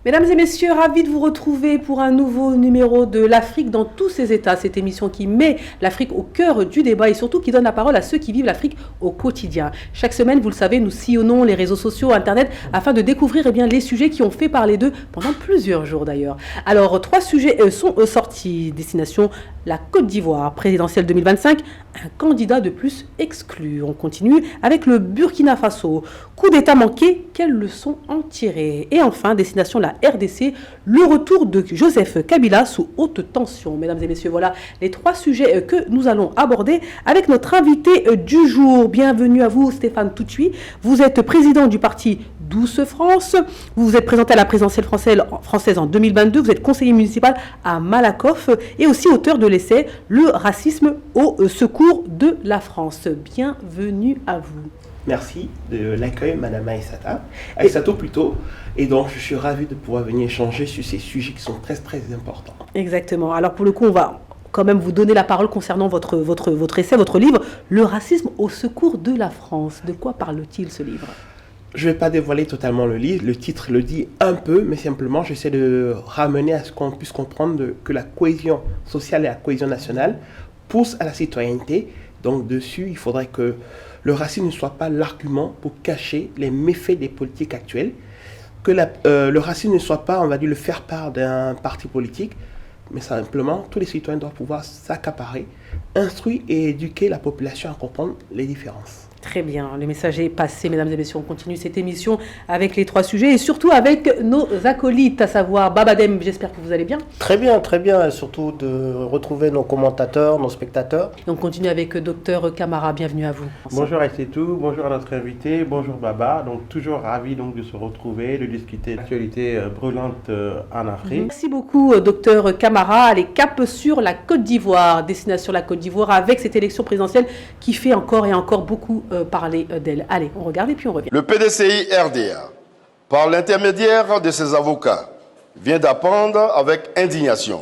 Mesdames et messieurs, ravis de vous retrouver pour un nouveau numéro de l'Afrique dans tous ses états. Cette émission qui met l'Afrique au cœur du débat et surtout qui donne la parole à ceux qui vivent l'Afrique au quotidien. Chaque semaine, vous le savez, nous sillonnons les réseaux sociaux, Internet, afin de découvrir les sujets qui ont fait parler d'eux pendant plusieurs jours d'ailleurs. Alors, 3 sujets sont sortis. Destination la Côte d'Ivoire, présidentielle 2025, un candidat de plus exclu. On continue avec le Burkina Faso. Coup d'État manqué, quelles leçons en tirer? Et enfin, destination la RDC, le retour de Joseph Kabila sous haute tension. Mesdames et messieurs, voilà les 3 sujets que nous allons aborder avec notre invité du jour. Bienvenue à vous, Stéphane Toutui. Vous êtes président du parti Douce France. Vous vous êtes présenté à la présidentielle française en 2022. Vous êtes conseiller municipal à Malakoff et aussi auteur de l'essai Le racisme au secours de la France. Bienvenue à vous. Merci de l'accueil, Madame Aïssatou plutôt. Et donc, je suis ravi de pouvoir venir échanger sur ces sujets qui sont très, très importants. Exactement. Alors, pour le coup, on va quand même vous donner la parole concernant votre essai, votre livre, Le racisme au secours de la France. De quoi parle-t-il, ce livre ? Je ne vais pas dévoiler totalement le livre. Le titre le dit un peu, mais simplement, j'essaie de ramener à ce qu'on puisse comprendre que la cohésion sociale et la cohésion nationale poussent à la citoyenneté. Donc, dessus, il faudrait que le racisme ne soit pas l'argument pour cacher les méfaits des politiques actuelles, que le racisme ne soit pas, on va dire, le faire-part d'un parti politique, mais simplement, tous les citoyens doivent pouvoir s'accaparer, instruire et éduquer la population à comprendre les différences. Très bien, le message est passé, mesdames et messieurs. On continue cette émission avec les 3 sujets et surtout avec nos acolytes, à savoir Babadem. J'espère que vous allez bien. Très bien, et surtout de retrouver nos commentateurs, nos spectateurs. Et on continue avec Docteur Camara, bienvenue à vous. Bonjour Aïssatou, bonjour à notre invité, bonjour Baba. Donc toujours ravi de se retrouver, de discuter d'actualités brûlantes en Afrique. Merci beaucoup Docteur Camara. Allez, cap sur la Côte d'Ivoire, destination la Côte d'Ivoire avec cette élection présidentielle qui fait encore et encore beaucoup parler d'elle. Allez, on regarde et puis on revient. Le PDCI RDA, par l'intermédiaire de ses avocats, vient d'apprendre avec indignation,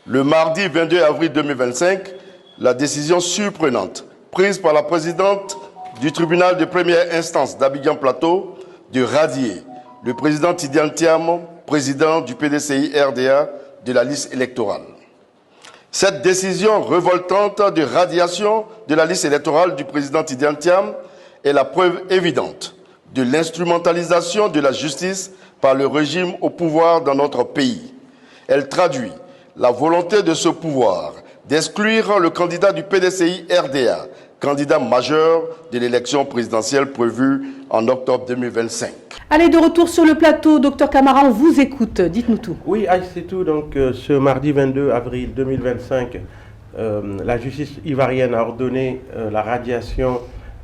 le mardi 22 avril 2025, la décision surprenante prise par la présidente du tribunal de première instance d'Abidjan Plateau de radier le président Tidiane Thiam, président du PDCI RDA de la liste électorale. Cette décision révoltante de radiation de la liste électorale du président Tidiane Thiam est la preuve évidente de l'instrumentalisation de la justice par le régime au pouvoir dans notre pays. Elle traduit la volonté de ce pouvoir d'exclure le candidat du PDCI RDA, candidat majeur de l'élection présidentielle prévue en octobre 2025. Allez, de retour sur le plateau, Docteur Camara, on vous écoute, dites-nous tout. Oui, c'est tout. Donc, ce mardi 22 avril 2025, la justice ivoirienne a ordonné la radiation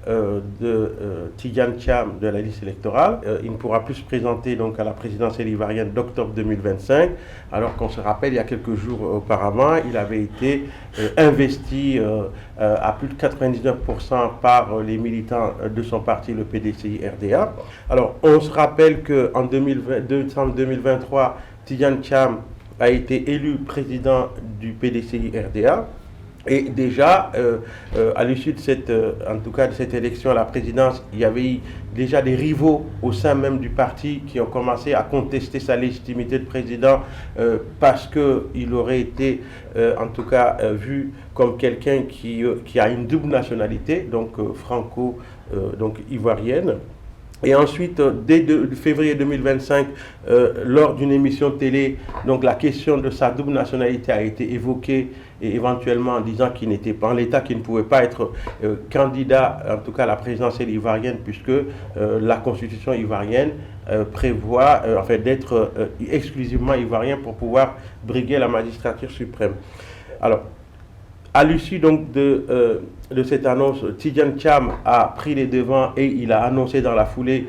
de Tidiane Thiam de la liste électorale. Il ne pourra plus se présenter donc, à la présidentielle ivoirienne d'octobre 2025, alors qu'on se rappelle, il y a quelques jours auparavant, il avait été investi à plus de 99% par les militants de son parti, le PDCI RDA. Alors, on se rappelle qu'en décembre 2023, Tidiane Thiam a été élu président du PDCI RDA. Et déjà, à l'issue de cette élection à la présidence, il y avait eu déjà des rivaux au sein même du parti qui ont commencé à contester sa légitimité de président parce qu'il aurait été, vu comme quelqu'un qui a une double nationalité, donc ivoirienne. Et ensuite, dès février 2025, lors d'une émission de télé, donc la question de sa double nationalité a été évoquée, et éventuellement en disant qu'il n'était pas en l'état, qu'il ne pouvait pas être candidat, en tout cas à la présidentielle ivoirienne, puisque la constitution ivoirienne prévoit d'être exclusivement ivoirien pour pouvoir briguer la magistrature suprême. Alors, à l'issue donc de cette annonce, Tidiane Thiam a pris les devants et il a annoncé dans la foulée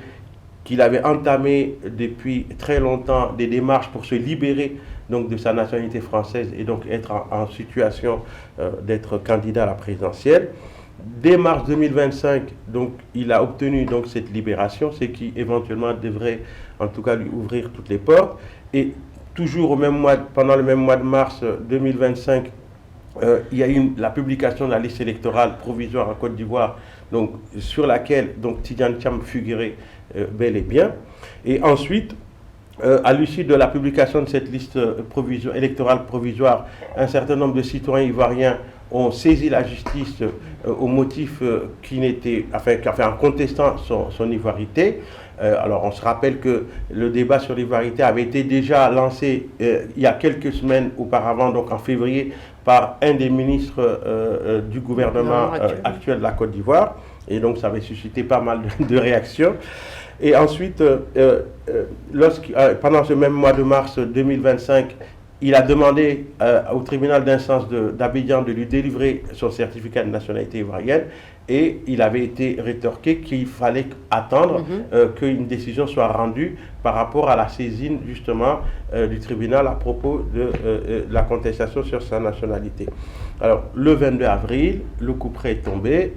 qu'il avait entamé depuis très longtemps des démarches pour se libérer donc, de sa nationalité française et donc être en situation d'être candidat à la présidentielle. Dès mars 2025, donc, il a obtenu donc, cette libération, ce qui éventuellement devrait en tout cas lui ouvrir toutes les portes. Et toujours pendant le même mois de mars 2025, il y a eu la publication de la liste électorale provisoire en Côte d'Ivoire, donc, sur laquelle donc, Tidiane Thiam figurait bel et bien. Et ensuite, à l'issue de la publication de cette liste électorale provisoire, un certain nombre de citoyens ivoiriens ont saisi la justice au motif en contestant son ivoirité. Alors on se rappelle que le débat sur l'ivoirité avait été déjà lancé il y a quelques semaines auparavant, donc en février, par un des ministres du gouvernement actuel de la Côte d'Ivoire. Et donc ça avait suscité pas mal de réactions. Et ensuite, pendant ce même mois de mars 2025, il a demandé au tribunal d'instance d'Abidjan de lui délivrer son certificat de nationalité ivoirienne, et il avait été rétorqué qu'il fallait attendre qu'une décision soit rendue par rapport à la saisine justement du tribunal à propos de la contestation sur sa nationalité. Alors le 22 avril, le coup près est tombé,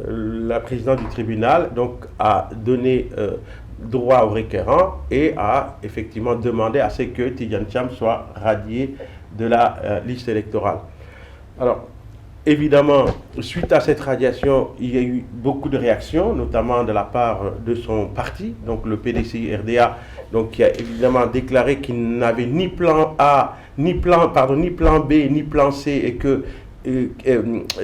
la présidente du tribunal a donné droit au requérant et a effectivement demandé à ce que Tidjane Thiam soit radié de la liste électorale. Alors, évidemment, suite à cette radiation, il y a eu beaucoup de réactions, notamment de la part de son parti, donc le PDCI-RDA, qui a évidemment déclaré qu'il n'avait ni plan A, ni plan B, ni plan C, et que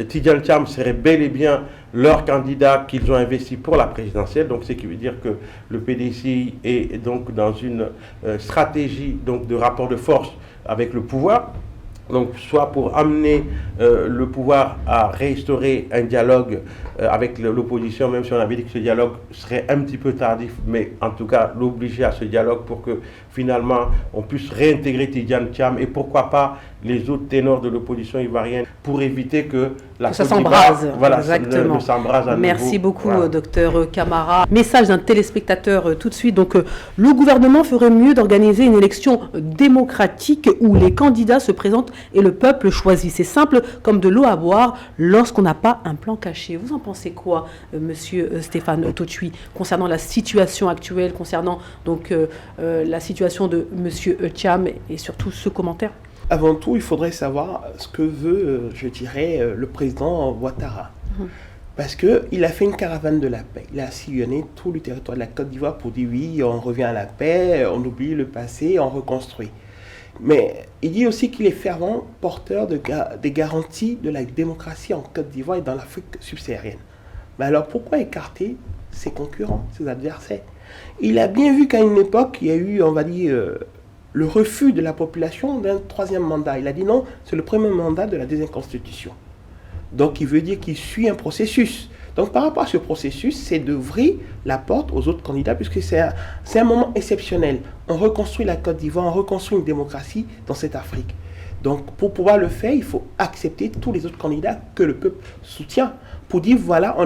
Tidjane Thiam serait bel et bien leur candidat qu'ils ont investi pour la présidentielle. Donc, ce qui veut dire que le PDCI est donc dans une stratégie de rapport de force avec le pouvoir. Donc, soit pour amener le pouvoir à restaurer un dialogue avec l'opposition, même si on avait dit que ce dialogue serait un petit peu tardif, mais en tout cas l'obliger à ce dialogue pour que finalement on puisse réintégrer Tidjane Thiam et pourquoi pas les autres ténors de l'opposition ivoirienne pour éviter que la ça s'embrase. Voilà, exactement. S'embrase à Merci nouveau. beaucoup, voilà. Docteur Camara. Message d'un téléspectateur tout de suite. Donc, le gouvernement ferait mieux d'organiser une élection démocratique où les candidats se présentent et le peuple choisit. C'est simple comme de l'eau à boire lorsqu'on n'a pas un plan caché. Vous en pensez quoi, monsieur Stéphane Totui, concernant la situation actuelle, concernant la situation de monsieur Thiam et surtout ce commentaire? Avant tout, il faudrait savoir ce que veut, je dirais, le président Ouattara. Parce qu'il a fait une caravane de la paix. Il a sillonné tout le territoire de la Côte d'Ivoire pour dire oui, on revient à la paix, on oublie le passé, on reconstruit. Mais il dit aussi qu'il est fervent porteur des garanties de la démocratie en Côte d'Ivoire et dans l'Afrique subsaharienne. Mais alors pourquoi écarter ses concurrents, ses adversaires? Il a bien vu qu'à une époque, il y a eu, on va dire, le refus de la population d'un troisième mandat. Il a dit non, c'est le premier mandat de la deuxième constitution. Donc il veut dire qu'il suit un processus. Donc par rapport à ce processus, c'est d'ouvrir la porte aux autres candidats puisque c'est un moment exceptionnel. On reconstruit la Côte d'Ivoire, on reconstruit une démocratie dans cette Afrique. Donc pour pouvoir le faire, il faut accepter tous les autres candidats que le peuple soutient. Pour dire voilà,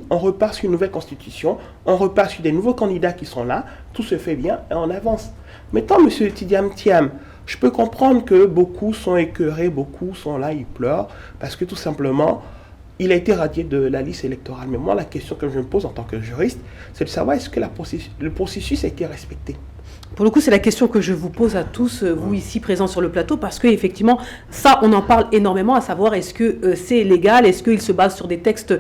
on repart sur une nouvelle constitution, on repart sur des nouveaux candidats qui sont là, tout se fait bien et on avance. Maintenant, M. Tidjane Thiam, je peux comprendre que beaucoup sont écœurés, beaucoup sont là, ils pleurent, parce que tout simplement, il a été radié de la liste électorale. Mais moi, la question que je me pose en tant que juriste, c'est de savoir est-ce que le processus a été respecté. Pour le coup, c'est la question que je vous pose à tous, vous ici présents sur le plateau, parce qu'effectivement, ça, on en parle énormément, à savoir est-ce que c'est légal, est-ce qu'il se base sur des textes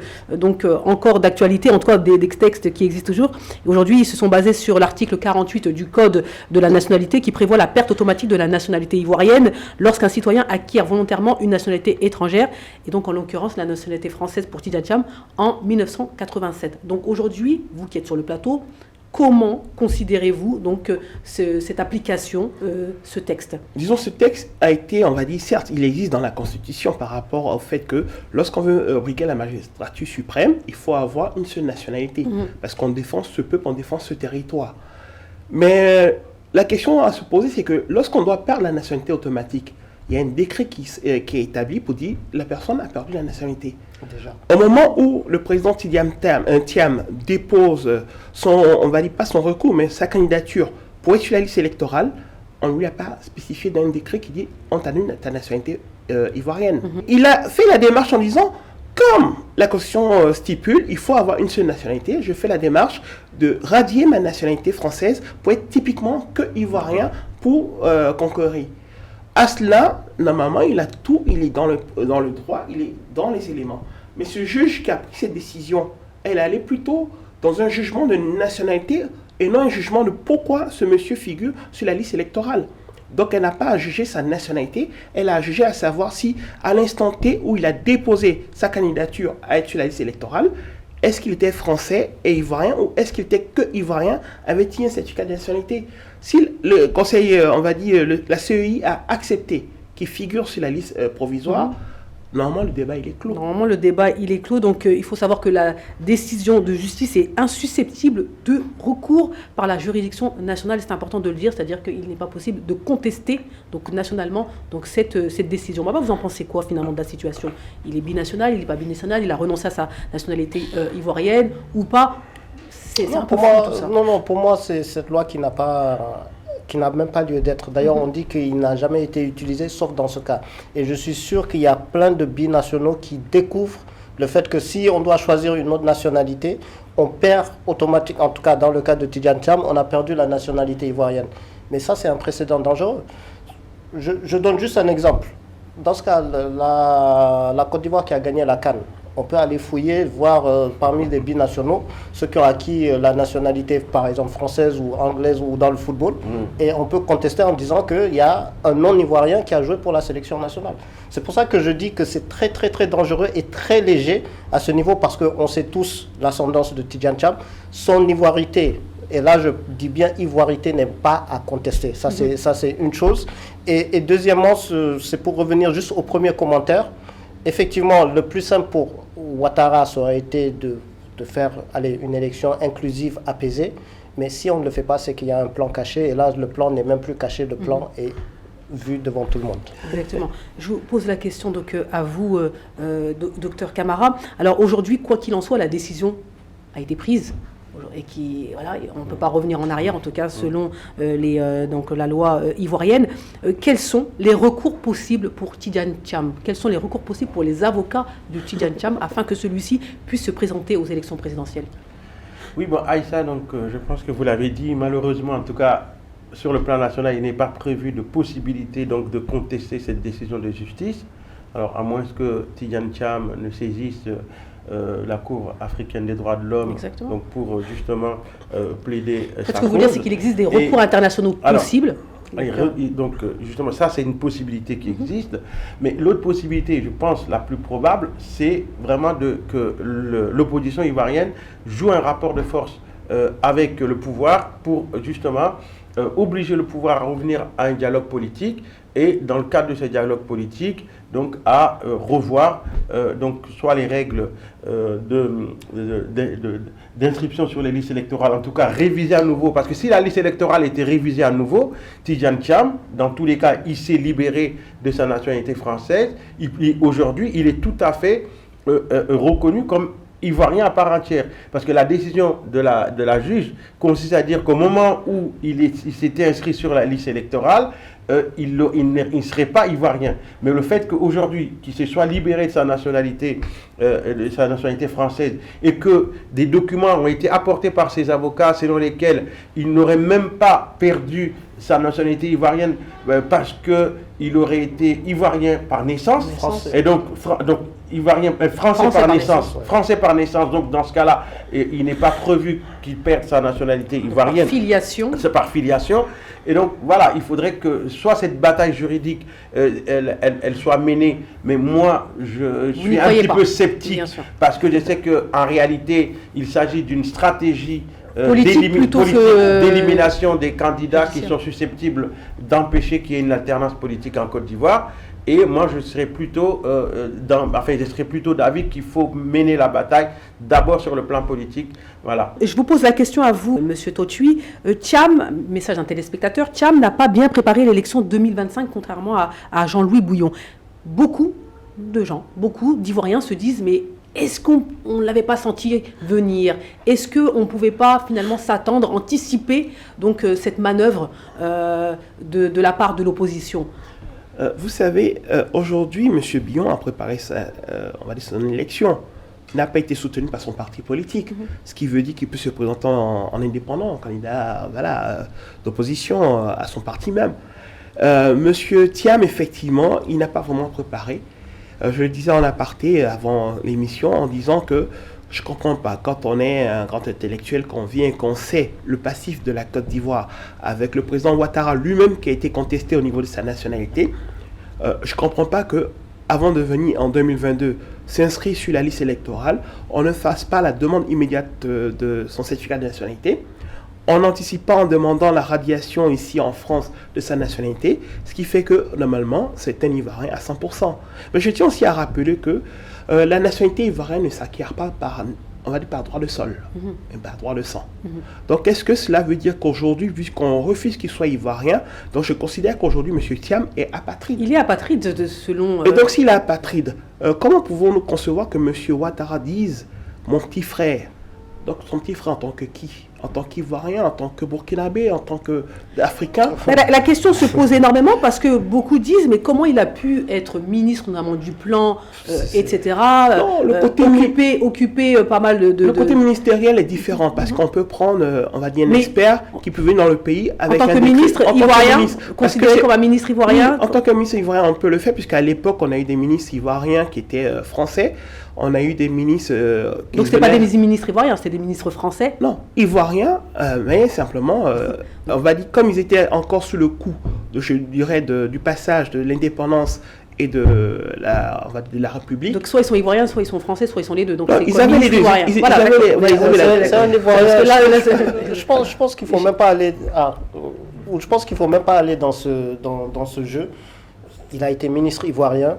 encore d'actualité, en tout cas des textes qui existent toujours. Aujourd'hui, ils se sont basés sur l'article 48 du Code de la nationalité qui prévoit la perte automatique de la nationalité ivoirienne lorsqu'un citoyen acquiert volontairement une nationalité étrangère, et donc en l'occurrence la nationalité française pour Tidjane Thiam en 1987. Donc aujourd'hui, vous qui êtes sur le plateau, comment considérez-vous cette application, ce texte? Disons, ce texte a été, on va dire, certes, il existe dans la Constitution par rapport au fait que lorsqu'on veut briguer la magistrature suprême, il faut avoir une seule nationalité. Parce qu'on défend ce peuple, on défend ce territoire. Mais la question à se poser, c'est que lorsqu'on doit perdre la nationalité automatique, il y a un décret qui est établi pour dire que la personne a perdu la nationalité. Déjà. Au moment où le président Tidjane Thiam dépose on va dire pas son recours, mais sa candidature pour être sur la liste électorale, on ne lui a pas spécifié dans un décret qui dit on t'annule ta nationalité ivoirienne. Il a fait la démarche en disant comme la Constitution stipule, il faut avoir une seule nationalité, je fais la démarche de radier ma nationalité française pour être typiquement que ivoirien pour concourir. À cela, normalement, il a tout, il est dans le droit, il est dans les éléments. Mais ce juge qui a pris cette décision, elle allait plutôt dans un jugement de nationalité et non un jugement de pourquoi ce monsieur figure sur la liste électorale. Donc elle n'a pas à juger sa nationalité, elle a à juger à savoir si à l'instant T où il a déposé sa candidature à être sur la liste électorale, est-ce qu'il était français et ivoirien ou est-ce qu'il était que ivoirien, avait-il un certificat de nationalité? Si le conseil, on va dire, la CEI a accepté qu'il figure sur la liste provisoire, normalement le débat il est clos. Normalement le débat il est clos, donc il faut savoir que la décision de justice est insusceptible de recours par la juridiction nationale, c'est important de le dire, c'est-à-dire qu'il n'est pas possible de contester donc nationalement donc cette décision. Vous en pensez quoi finalement de la situation? Il est binational, il n'est pas binational, il a renoncé à sa nationalité ivoirienne ou pas? C'est un peu fou, tout ça. Non, pour moi c'est cette loi qui n'a même pas lieu d'être. D'ailleurs, on dit qu'il n'a jamais été utilisé, sauf dans ce cas. Et je suis sûr qu'il y a plein de binationaux qui découvrent le fait que si on doit choisir une autre nationalité, on perd automatiquement, en tout cas dans le cas de Tidjane Thiam, on a perdu la nationalité ivoirienne. Mais ça, c'est un précédent dangereux. Je donne juste un exemple. Dans ce cas, la Côte d'Ivoire qui a gagné la CAN, on peut aller fouiller, voir parmi les binationaux ceux qui ont acquis la nationalité, par exemple française ou anglaise ou dans le football. Et on peut contester en disant qu'il y a un non-ivoirien qui a joué pour la sélection nationale. C'est pour ça que je dis que c'est très très très dangereux et très léger à ce niveau, parce qu'on sait tous l'ascendance de Tidjane Thiam, son ivoirité. Et là, je dis bien ivoirité n'est pas à contester. Ça, c'est une chose. Et deuxièmement, c'est pour revenir juste au premier commentaire. Effectivement, le plus simple pour Ouattara, ça aurait été de faire une élection inclusive, apaisée. Mais si on ne le fait pas, c'est qu'il y a un plan caché. Et là, le plan n'est même plus caché. Le plan est vu devant tout le monde. Exactement. Je vous pose la question donc, à vous, docteur Camara. Alors aujourd'hui, quoi qu'il en soit, la décision a été prise. Et on ne peut pas revenir en arrière, en tout cas selon donc la loi ivoirienne. Quels sont les recours possibles pour Tidjane Thiam? Quels sont les recours possibles pour les avocats de Tidjane Thiam afin que celui-ci puisse se présenter aux élections présidentielles? Oui, bon, Aïssa, donc, je pense que vous l'avez dit, malheureusement, en tout cas, sur le plan national, il n'est pas prévu de possibilité donc, de contester cette décision de justice. Alors, à moins que Tidjane Thiam ne saisisse la Cour africaine des droits de l'homme donc pour justement plaider sa cause. Ce que vous voulez dire, c'est qu'il existe des recours internationaux possibles. Donc justement, ça c'est une possibilité qui existe, mais l'autre possibilité, je pense la plus probable, c'est vraiment que l'opposition ivoirienne joue un rapport de force avec le pouvoir pour justement obliger le pouvoir à revenir à un dialogue politique, et dans le cadre de ce dialogue politique, donc à revoir donc soit les règles d'inscription sur les listes électorales, en tout cas réviser à nouveau, parce que si la liste électorale était révisée à nouveau, Tidjane Thiam, dans tous les cas, il s'est libéré de sa nationalité française. Aujourd'hui, il est tout à fait reconnu comme ivoirien à part entière, parce que la décision de la juge consiste à dire qu'au moment où il s'était inscrit sur la liste électorale, il ne serait pas ivoirien. Mais le fait qu'aujourd'hui, qu'il se soit libéré de sa nationalité française, et que des documents ont été apportés par ses avocats selon lesquels il n'aurait même pas perdu sa nationalité ivoirienne parce qu'il aurait été ivoirien par naissance. Et donc ivoirien, français par naissance. Français par naissance. Donc dans ce cas-là, il n'est pas prévu qu'il perde sa nationalité ivoirienne. C'est par filiation. Et donc voilà, il faudrait que soit cette bataille juridique, elle soit menée. Mais moi, je suis un petit peu sceptique parce que je sais qu'en réalité, il s'agit d'une stratégie d'élimination des candidats qui sont susceptibles d'empêcher qu'il y ait une alternance politique en Côte d'Ivoire. Et moi, je serais plutôt d'avis qu'il faut mener la bataille d'abord sur le plan politique. Voilà. Je vous pose la question à vous, Monsieur Totui. Thiam, message d'un téléspectateur, Thiam n'a pas bien préparé l'élection 2025, contrairement à Jean-Louis Bouillon. Beaucoup d'Ivoiriens se disent, mais est-ce qu'on ne l'avait pas senti venir? Est-ce qu'on ne pouvait pas finalement s'attendre, anticiper donc, cette manœuvre de la part de l'opposition? Vous savez, aujourd'hui, M. Billon a préparé son élection. Il n'a pas été soutenu par son parti politique, ce qui veut dire qu'il peut se présenter en indépendant, en candidat d'opposition à son parti même. M. Thiam, effectivement, il n'a pas vraiment préparé. Je le disais en aparté avant l'émission en disant que Je ne comprends pas. Quand on est un grand intellectuel, qu'on vient, qu'on sait le passif de la Côte d'Ivoire, avec le président Ouattara lui-même qui a été contesté au niveau de sa nationalité, je ne comprends pas que avant de venir en 2022 s'inscrire sur la liste électorale, on ne fasse pas la demande immédiate de son certificat de nationalité. On n'anticipe pas en demandant la radiation ici en France de sa nationalité, ce qui fait que normalement c'est un Ivoirien à 100%. Mais je tiens aussi à rappeler que la nationalité ivoirienne ne s'acquiert pas par, on va dire, par droit de sol, mais par droit de sang. Donc est-ce que cela veut dire qu'aujourd'hui, puisqu'on refuse qu'il soit ivoirien, donc je considère qu'aujourd'hui M. Thiam est apatride. Il est apatride selon... Et donc s'il est apatride, comment pouvons-nous concevoir que M. Ouattara dise mon petit frère? Donc son petit frère en tant que qui? En tant qu'Ivoirien, en tant que Burkinabé, en tant qu'Africain? La question se pose énormément parce que beaucoup disent mais comment il a pu être ministre notamment du plan, etc. Non, le côté occuper pas mal de... Le côté ministériel est différent parce qu'on peut prendre, on va dire, un expert qui peut venir dans le pays avec en tant que ministre ivoirien, considéré comme un ministre ivoirien. Oui, en tant que ministre ivoirien, on peut le faire puisqu'à l'époque, on a eu des ministres ivoiriens qui étaient français. On a eu des ministres... Donc, ce n'était pas des ministres ivoiriens, c'était des ministres français? Non, ivoiriens, mais simplement, on va dire, comme ils étaient encore sous le coup, je dirais, du passage de l'indépendance et de la République. Donc, soit ils sont ivoiriens, soit ils sont français, soit ils sont les deux. Donc, non, ils avaient les deux. C'est un Ivoirien. Je pense qu'il ne faut même pas aller... je pense qu'il faut même pas aller dans ce jeu. Il a été ministre ivoirien.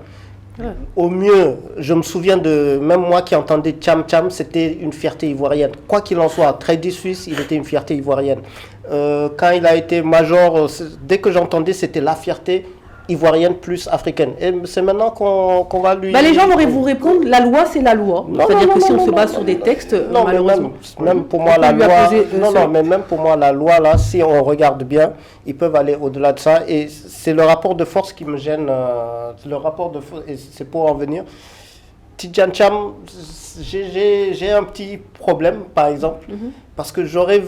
Ouais. Au mieux, je me souviens de, même moi qui entendais Thiam Thiam, c'était une fierté ivoirienne. Quoi qu'il en soit, Crédit Suisse, il était une fierté ivoirienne. Quand il a été major, dès que j'entendais, c'était la fierté ivoirienne plus africaine. Et c'est maintenant qu'on va lui... les gens vont vous répondre, la loi c'est la loi. C'est-à-dire que si on se base sur des textes, malheureusement... Même pour moi, la loi... mais même pour moi, la loi, là, si on regarde bien, ils peuvent aller au-delà de ça. Et c'est le rapport de force qui me gêne. Le rapport de force, et c'est pour en venir. Tidjane Thiam, j'ai un petit problème, par exemple, parce que j'aurais,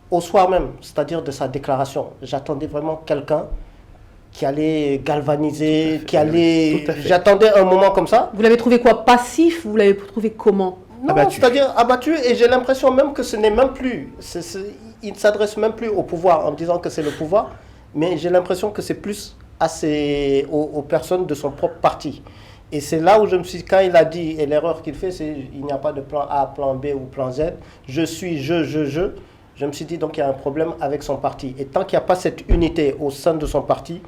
au soir même, c'est-à-dire de sa déclaration, j'attendais vraiment quelqu'un qui allait galvaniser, qui allait... J'attendais un moment comme ça. Vous l'avez trouvé quoi? Passif? Vous l'avez trouvé comment? Non, c'est-à-dire abattu, et j'ai l'impression même que ce n'est même plus... il ne s'adresse même plus au pouvoir en disant que c'est le pouvoir, mais j'ai l'impression que c'est plus aux personnes de son propre parti. Et c'est là où je me suis dit, quand il a dit, et l'erreur qu'il fait, c'est il n'y a pas de plan A, plan B ou plan Z, je suis, je me suis dit, donc il y a un problème avec son parti. Et tant qu'il n'y a pas cette unité au sein de son parti,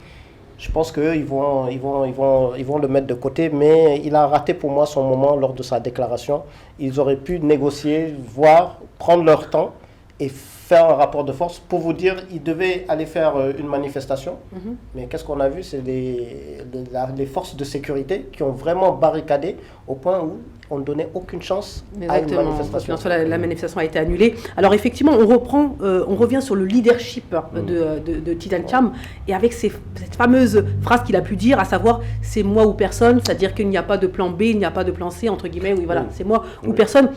je pense qu'eux, ils vont le mettre de côté. Mais il a raté pour moi son moment lors de sa déclaration. Ils auraient pu négocier, voir, prendre leur temps et faire un rapport de force. Pour vous dire, ils devaient aller faire une manifestation. Mais qu'est-ce qu'on a vu? C'est les forces de sécurité qui ont vraiment barricadé au point où on ne donnait aucune chance à une manifestation. La manifestation a été annulée. Alors effectivement, on revient sur le leadership de Tidjane Thiam et avec cette fameuse phrase qu'il a pu dire, à savoir « c'est moi ou personne », c'est-à-dire qu'il n'y a pas de plan B, il n'y a pas de plan C, entre guillemets, oui, voilà, c'est moi ou personne.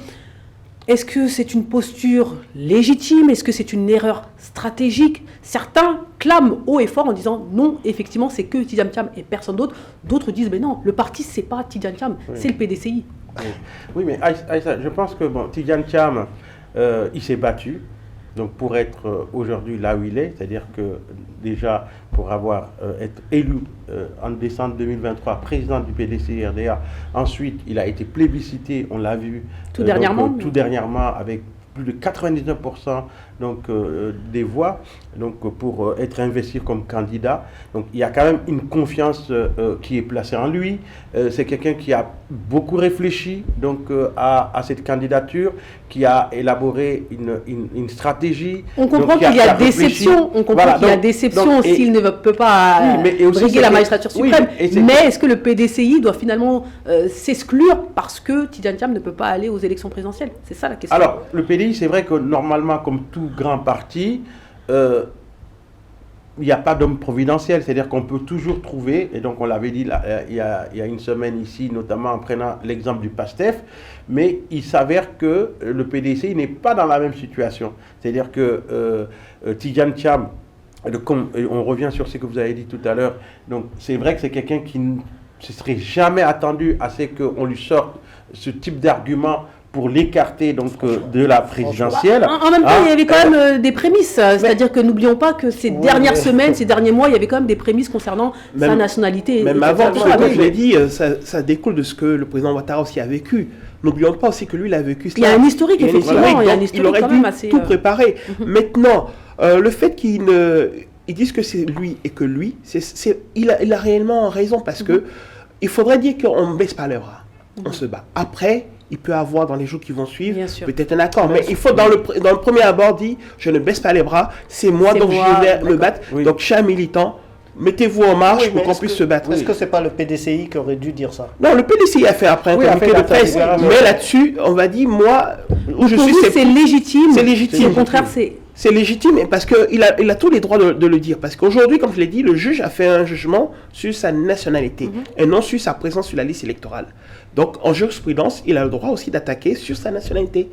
Est-ce que c'est une posture légitime? Est-ce que c'est une erreur stratégique? Certains clament haut et fort en disant non, effectivement, c'est que Tidjane Thiam et personne d'autre. D'autres disent mais non, le parti, c'est pas Tidjane Thiam, c'est le PDCI. Oui, mais Aïssa, je pense que Tidjane Thiam, il s'est battu. Donc pour être aujourd'hui là où il est, c'est-à-dire que déjà pour être élu en décembre 2023 président du PDCI-RDA, ensuite il a été plébiscité, on l'a vu tout dernièrement avec plus de 99% des voix pour être investi comme candidat. Donc il y a quand même une confiance qui est placée en lui. C'est quelqu'un qui a beaucoup réfléchi à cette candidature, qui a élaboré une stratégie. On comprend qu'il y a déception. On comprend qu'il y a déception s'il ne peut pas briguer la magistrature suprême. Mais est-ce que le PDCI doit finalement s'exclure parce que Tidjane Thiam ne peut pas aller aux élections présidentielles? C'est ça la question. Alors, le PDI, c'est vrai que normalement, comme tout grand parti, il n'y a pas d'homme providentiel, c'est-à-dire qu'on peut toujours trouver, et donc on l'avait dit il y a une semaine ici, notamment en prenant l'exemple du PASTEF, mais il s'avère que le PDCI n'est pas dans la même situation. C'est-à-dire que Tidjane Thiam, on revient sur ce que vous avez dit tout à l'heure, donc c'est vrai que c'est quelqu'un qui ne se serait jamais attendu à ce qu'on lui sorte ce type d'argument pour l'écarter donc de la présidentielle. En même temps, il y avait quand même des prémices. C'est-à-dire que n'oublions pas que ces dernières semaines, ces derniers mois, il y avait quand même des prémices concernant sa nationalité. Même avant, comme je l'ai dit, ça découle de ce que le président Ouattara aussi a vécu. N'oublions pas aussi que lui, il a vécu cela. Il y a un historique, effectivement. Il aurait dû tout préparer. Maintenant, le fait qu'ils disent que c'est lui et que lui, il a réellement raison parce que il faudrait dire qu'on ne baisse pas les bras. On se bat. Après, il peut avoir dans les jours qui vont suivre peut-être un accord. Mais il faut dans le premier abord dire je ne baisse pas les bras, c'est moi donc je vais me battre. Oui. Donc chers militants, mettez-vous en marche pour qu'on puisse se battre. Est-ce que c'est pas le PDCI qui aurait dû dire ça? Non, le PDCI a fait après un communiqué de presse. Mais là-dessus, on va dire moi où je suis, c'est légitime. C'est légitime. Au contraire, c'est légitime parce qu'il a tous les droits de le dire. Parce qu'aujourd'hui, comme je l'ai dit, le juge a fait un jugement sur sa nationalité et non sur sa présence sur la liste électorale. Donc, en jurisprudence, il a le droit aussi d'attaquer sur sa nationalité.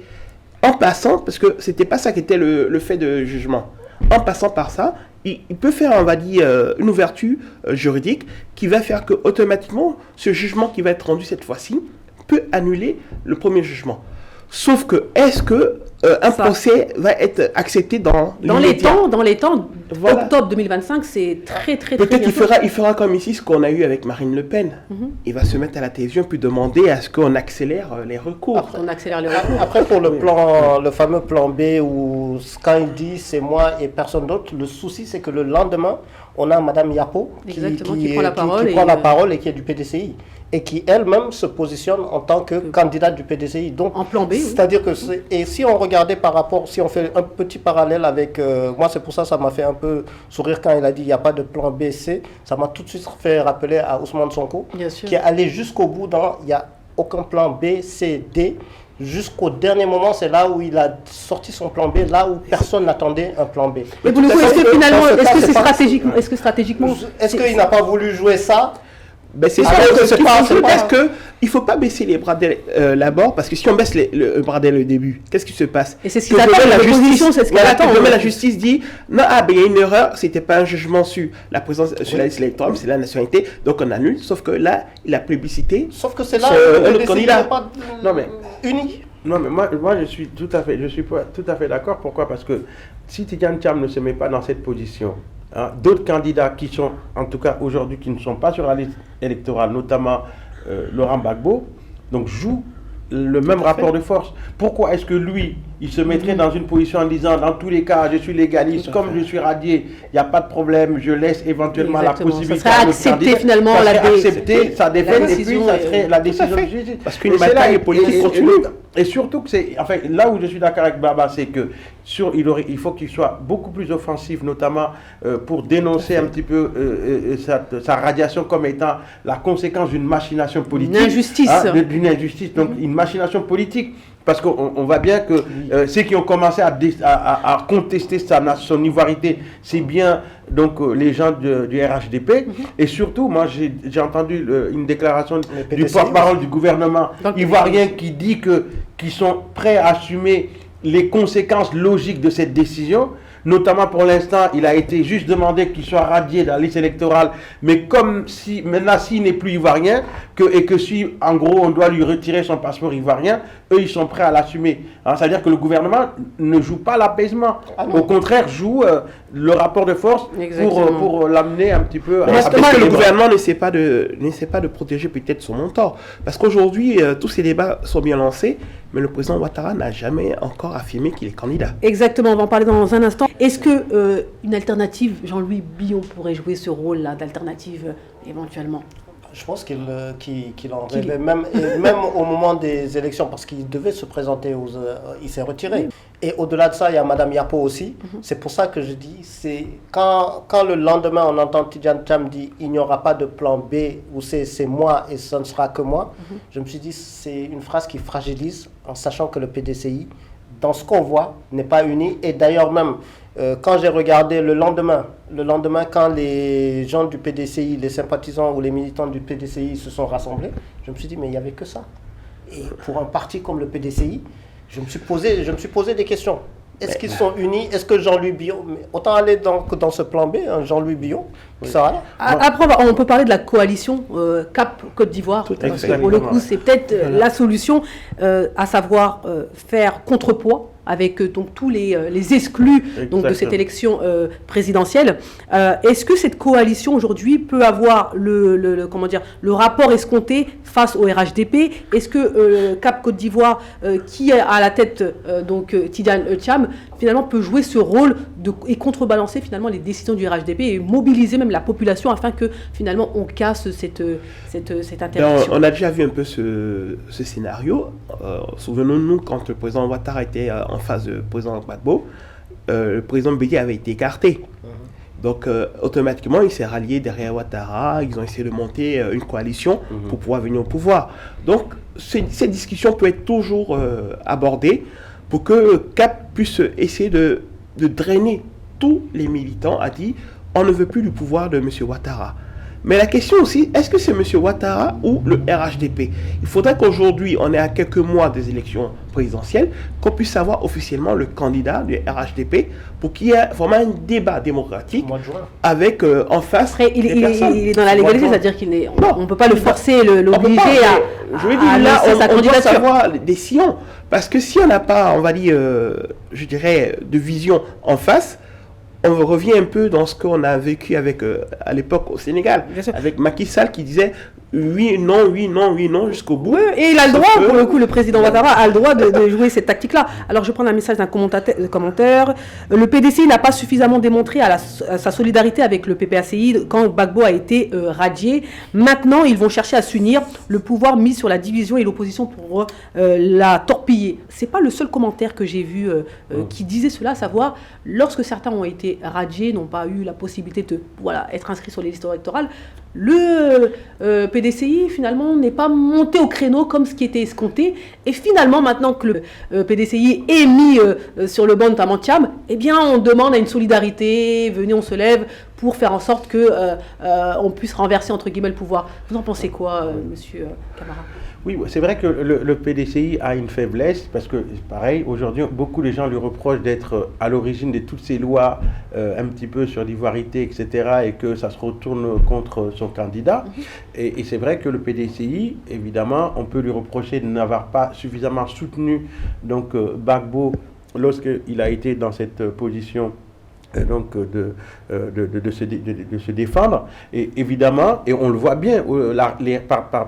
En passant, parce que ce n'était pas ça qui était le fait de jugement. En passant par ça, il peut faire, on va dire, une ouverture juridique qui va faire que automatiquement, ce jugement qui va être rendu cette fois-ci peut annuler le premier jugement. Sauf que, est-ce que un procès va être accepté dans les temps, voilà. Octobre 2025, c'est très peut-être il fera comme ici ce qu'on a eu avec Marine Le Pen. Il va se mettre à la télévision puis demander à ce qu'on accélère les recours. Après pour le fameux plan B où quand il dit c'est moi et personne d'autre, le souci c'est que le lendemain, on a Madame Yapo qui prend la parole et qui est du PDCI. Et qui elle-même se positionne en tant que candidate du PDCI. Donc, en plan B. C'est-à-dire que, et si on regardait si on fait un petit parallèle avec, moi c'est pour ça m'a fait un peu sourire quand il a dit il n'y a pas de plan B, C, ça m'a tout de suite fait rappeler à Ousmane Sonko, qui est allé jusqu'au bout il n'y a aucun plan B, C, D. Jusqu'au dernier moment, c'est là où il a sorti son plan B, là où personne n'attendait un plan B. Mais pour le coup, est-ce que finalement, est-ce que stratégiquement, est-ce qu'il n'a pas voulu jouer ça? Ben c'est ça, parce que il faut pas baisser les bras dès l'abord, parce que si on baisse le bras dès le début, qu'est-ce qui se passe? Et c'est ce qu'ils attendent, c'est ce qu'ils attendent. La justice dit, non, il y a une erreur, c'était pas un jugement sur la présence sur la liste électorale, c'est la nationalité, donc on annule, sauf que là, il a plébiscité. Sauf que c'est là où le candidat n'est pas uni. Non, mais moi je suis tout à fait d'accord. Pourquoi? Parce que si Tidjane Thiam ne se met pas dans cette position, d'autres candidats qui sont, en tout cas aujourd'hui, qui ne sont pas sur la liste électorale, notamment Laurent Gbagbo, donc jouent le même rapport de force. Pourquoi est-ce que lui, il se mettrait dans une position en disant, dans tous les cas, je suis légaliste, comme je suis radié, il n'y a pas de problème, je laisse éventuellement la possibilité à accepter finalement ça défait, et puis ça serait la décision du juge. Parce qu'une bataille politique continue. Et surtout que c'est, enfin, là où je suis d'accord avec Baba, c'est que il faut qu'il soit beaucoup plus offensif, notamment pour dénoncer un petit peu sa radiation comme étant la conséquence d'une machination politique. D'une injustice, donc une machination politique. Parce qu'on voit bien que ceux qui ont commencé à contester son ivoirité, c'est bien donc les gens du RHDP. Et surtout, moi j'ai entendu une déclaration du porte-parole du gouvernement ivoirien qui dit qu'ils sont prêts à assumer les conséquences logiques de cette décision. Notamment pour l'instant, il a été juste demandé qu'il soit radié de la liste électorale, mais comme si maintenant s'il n'est plus ivoirien, et que si en gros on doit lui retirer son passeport ivoirien, eux ils sont prêts à l'assumer. C'est-à-dire que le gouvernement ne joue pas l'apaisement, au contraire joue le rapport de force pour l'amener un petit peu. Parce que le gouvernement n'essaie pas de protéger peut-être son mentor, parce qu'aujourd'hui tous ces débats sont bien lancés, mais le président Ouattara n'a jamais encore affirmé qu'il est candidat. Exactement, on va en parler dans un instant. Est-ce que une alternative, Jean-Louis Billon, pourrait jouer ce rôle-là d'alternative éventuellement? Je pense qu'il en rêvait, même au moment des élections, parce qu'il devait se présenter, il s'est retiré. Et au-delà de ça, il y a Mme Yapo aussi. C'est pour ça que je dis, c'est quand le lendemain, on entend Tidjane Thiam dire il n'y aura pas de plan B, ou c'est moi et ce ne sera que moi, je me suis dit, c'est une phrase qui fragilise, en sachant que le PDCI, dans ce qu'on voit, n'est pas uni. Et d'ailleurs même, quand j'ai regardé le lendemain, quand les gens du PDCI, les sympathisants ou les militants du PDCI se sont rassemblés, je me suis dit, mais il n'y avait que ça. Et pour un parti comme le PDCI, je me suis posé des questions. Est-ce qu'ils sont unis? Est-ce que Jean-Louis Billon, autant aller dans ce plan B, Jean-Louis Billon, Ça, Après, on peut parler de la coalition Cap Côte d'Ivoire. Tout à Parce fait. que pour le coup, c'est peut-être la solution, à savoir faire contrepoids avec donc tous les exclus donc, de cette élection présidentielle. Est-ce que cette coalition aujourd'hui peut avoir le rapport escompté face au RHDP? Est-ce que Cap Côte d'Ivoire, qui est à la tête donc Tidiane Thiam, finalement peut jouer ce rôle et contrebalancer finalement les décisions du RHDP et mobiliser même la population afin que finalement on casse cette interdiction? On a déjà vu un peu ce scénario. Souvenons-nous quand le président Ouattara était en face du président Gbagbo, le président Bédié avait été écarté. Donc automatiquement il s'est rallié derrière Ouattara, ils ont essayé de monter une coalition pour pouvoir venir au pouvoir. Donc cette discussion peut être toujours abordée pour que Cap puisse essayer de drainer tous les militants, a dit on ne veut plus du pouvoir de M. Ouattara. Mais la question aussi, est-ce que c'est M. Ouattara ou le RHDP? Il faudrait qu'aujourd'hui, on est à quelques mois des élections présidentielles, qu'on puisse savoir officiellement le candidat du RHDP pour qu'il y ait vraiment un débat démocratique avec en face il est dans la légalité, c'est-à-dire on ne peut pas le forcer, l'obliger à sa candidature. On doit savoir des sillons. Parce que si on n'a pas, on va dire, je dirais, de vision en face, on revient un peu dans ce qu'on a vécu avec, à l'époque au Sénégal, avec Macky Sall qui disait oui, non, jusqu'au bout. Oui, et il a le droit, pour le coup, le président Ouattara a le droit de jouer cette tactique-là. Alors, je prends un message d'un commentaire. Le PDCI n'a pas suffisamment démontré sa solidarité avec le PPACI quand Gbagbo a été radié. Maintenant, ils vont chercher à s'unir. Le pouvoir mis sur la division et l'opposition pour la torpiller. C'est pas le seul commentaire que j'ai vu qui disait cela, à savoir, lorsque certains ont été radiés, n'ont pas eu la possibilité de être inscrits sur les listes électorales, le PDCI finalement n'est pas monté au créneau comme ce qui était escompté, et finalement maintenant que le PDCI est mis sur le banc notamment Thiam, eh bien on demande à une solidarité, venez on se lève pour faire en sorte que on puisse renverser entre guillemets le pouvoir. Vous en pensez quoi, monsieur Camara? Oui, c'est vrai que le PDCI a une faiblesse parce que, pareil, aujourd'hui, beaucoup de gens lui reprochent d'être à l'origine de toutes ces lois un petit peu sur l'ivoirité, etc., et que ça se retourne contre son candidat. Et c'est vrai que le PDCI, évidemment, on peut lui reprocher de n'avoir pas suffisamment soutenu donc Gbagbo lorsqu'il a été dans cette position donc de se défendre, et évidemment, et on le voit bien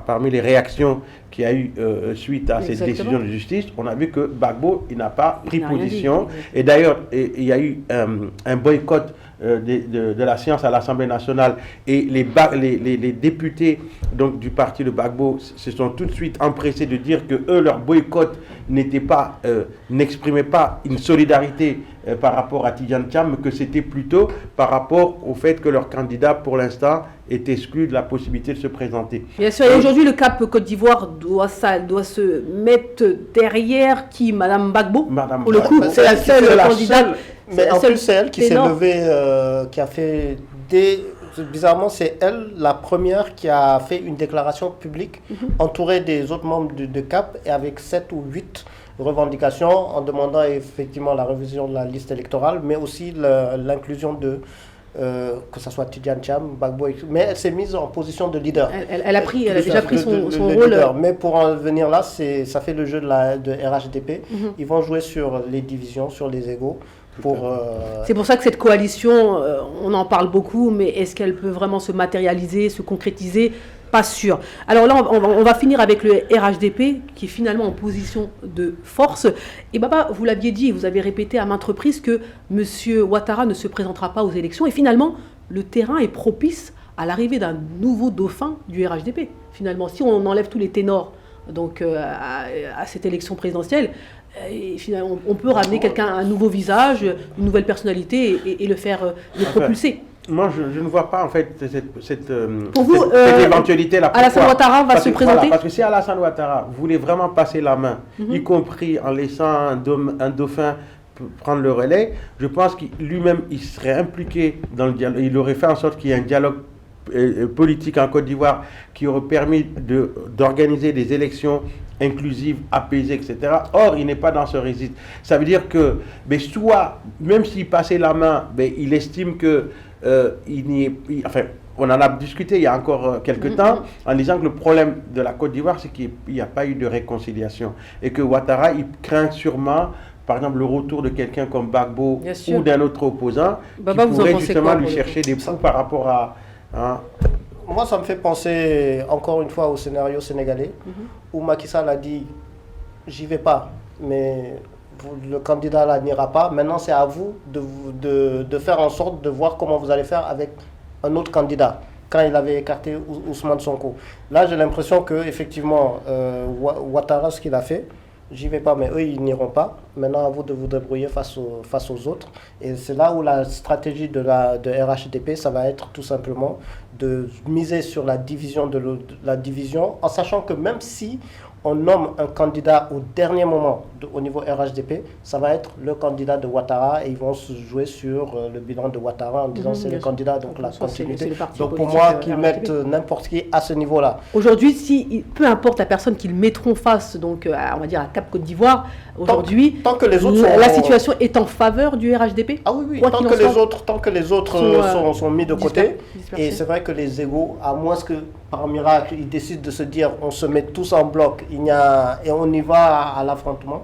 parmi les réactions qu'il y a eu suite à cette décision de justice, on a vu que Gbagbo il n'a pas pris position, et d'ailleurs il y a eu un boycott de la séance à l'Assemblée nationale, et les députés donc, du parti de Gbagbo se sont tout de suite empressés de dire que eux, leur boycott n'exprimait pas une solidarité par rapport à Tidiane Thiam, mais que c'était plutôt par rapport au fait que leur candidat pour l'instant est exclu de la possibilité de se présenter. Bien sûr, et aujourd'hui le Cap Côte d'Ivoire doit se mettre derrière qui, Madame Gbagbo. Pour le coup, c'est la seule candidate. Mais en plus, c'est elle qui s'est levée, qui a fait bizarrement, c'est elle la première qui a fait une déclaration publique entourée des autres membres de CAP et avec 7 ou 8 revendications en demandant effectivement la révision de la liste électorale, mais aussi l'inclusion de que ce soit Tidiane Thiam, Gbagbo, mais elle s'est mise en position de leader. Elle a déjà pris son rôle. Leader. Mais pour en venir là, ça fait le jeu de RHDP. Ils vont jouer sur les divisions, sur les égos. C'est pour ça que cette coalition, on en parle beaucoup, mais est-ce qu'elle peut vraiment se matérialiser, se concrétiser? Pas sûr. Alors là, on va finir avec le RHDP, qui est finalement en position de force. Et Baba, vous l'aviez dit, vous avez répété à maintes reprises que M. Ouattara ne se présentera pas aux élections. Et finalement, le terrain est propice à l'arrivée d'un nouveau dauphin du RHDP. Finalement, si on enlève tous les ténors donc, à cette élection présidentielle, et finalement, on peut ramener un nouveau visage, une nouvelle personnalité et le faire le propulser. Moi, je ne vois pas en fait cette éventualité-là. Alassane Ouattara va se présenter. Voilà, parce que si Alassane Ouattara voulait vraiment passer la main, y compris en laissant un dauphin prendre le relais, je pense qu'il lui-même il serait impliqué dans le dialogue. Il aurait fait en sorte qu'il y ait un dialogue politique en Côte d'Ivoire qui aurait permis d'organiser des élections inclusive, apaisée, etc. Or, il n'est pas dans ce registre. Ça veut dire que, soit, même s'il passait la main, il estime que on en a discuté il y a encore quelques temps en disant que le problème de la Côte d'Ivoire, c'est qu'il n'y a pas eu de réconciliation. Et que Ouattara, il craint sûrement, par exemple, le retour de quelqu'un comme Gbagbo ou d'un autre opposant qui pourrait justement lui chercher des poux par rapport à... Moi, ça me fait penser encore une fois au scénario sénégalais où Macky Sall a dit « j'y vais pas, mais le candidat là n'ira pas. Maintenant, c'est à vous de faire en sorte de voir comment vous allez faire avec un autre candidat » quand il avait écarté Ousmane Sonko. Là, j'ai l'impression qu'effectivement, Ouattara, ce qu'il a fait, j'y vais pas, mais eux, ils n'iront pas. Maintenant, à vous de vous débrouiller face aux autres. Et c'est là où la stratégie de RHDP, ça va être tout simplement de miser sur la division la division, en sachant que même si on nomme un candidat au dernier moment au niveau RHDP, ça va être le candidat de Ouattara et ils vont se jouer sur le bilan de Ouattara en disant c'est le candidat, donc la continuité. Donc pour moi, qu'ils mettent n'importe qui à ce niveau-là. Aujourd'hui, peu importe la personne qu'ils mettront face, donc on va dire à Cap Côte d'Ivoire, aujourd'hui, tant que les autres la situation est en faveur du RHDP. Ah oui, tant que les autres sont mis de côté. Et c'est vrai que les égos, à moins que par miracle, ils décident de se dire on se met tous en bloc et on y va à l'affrontement.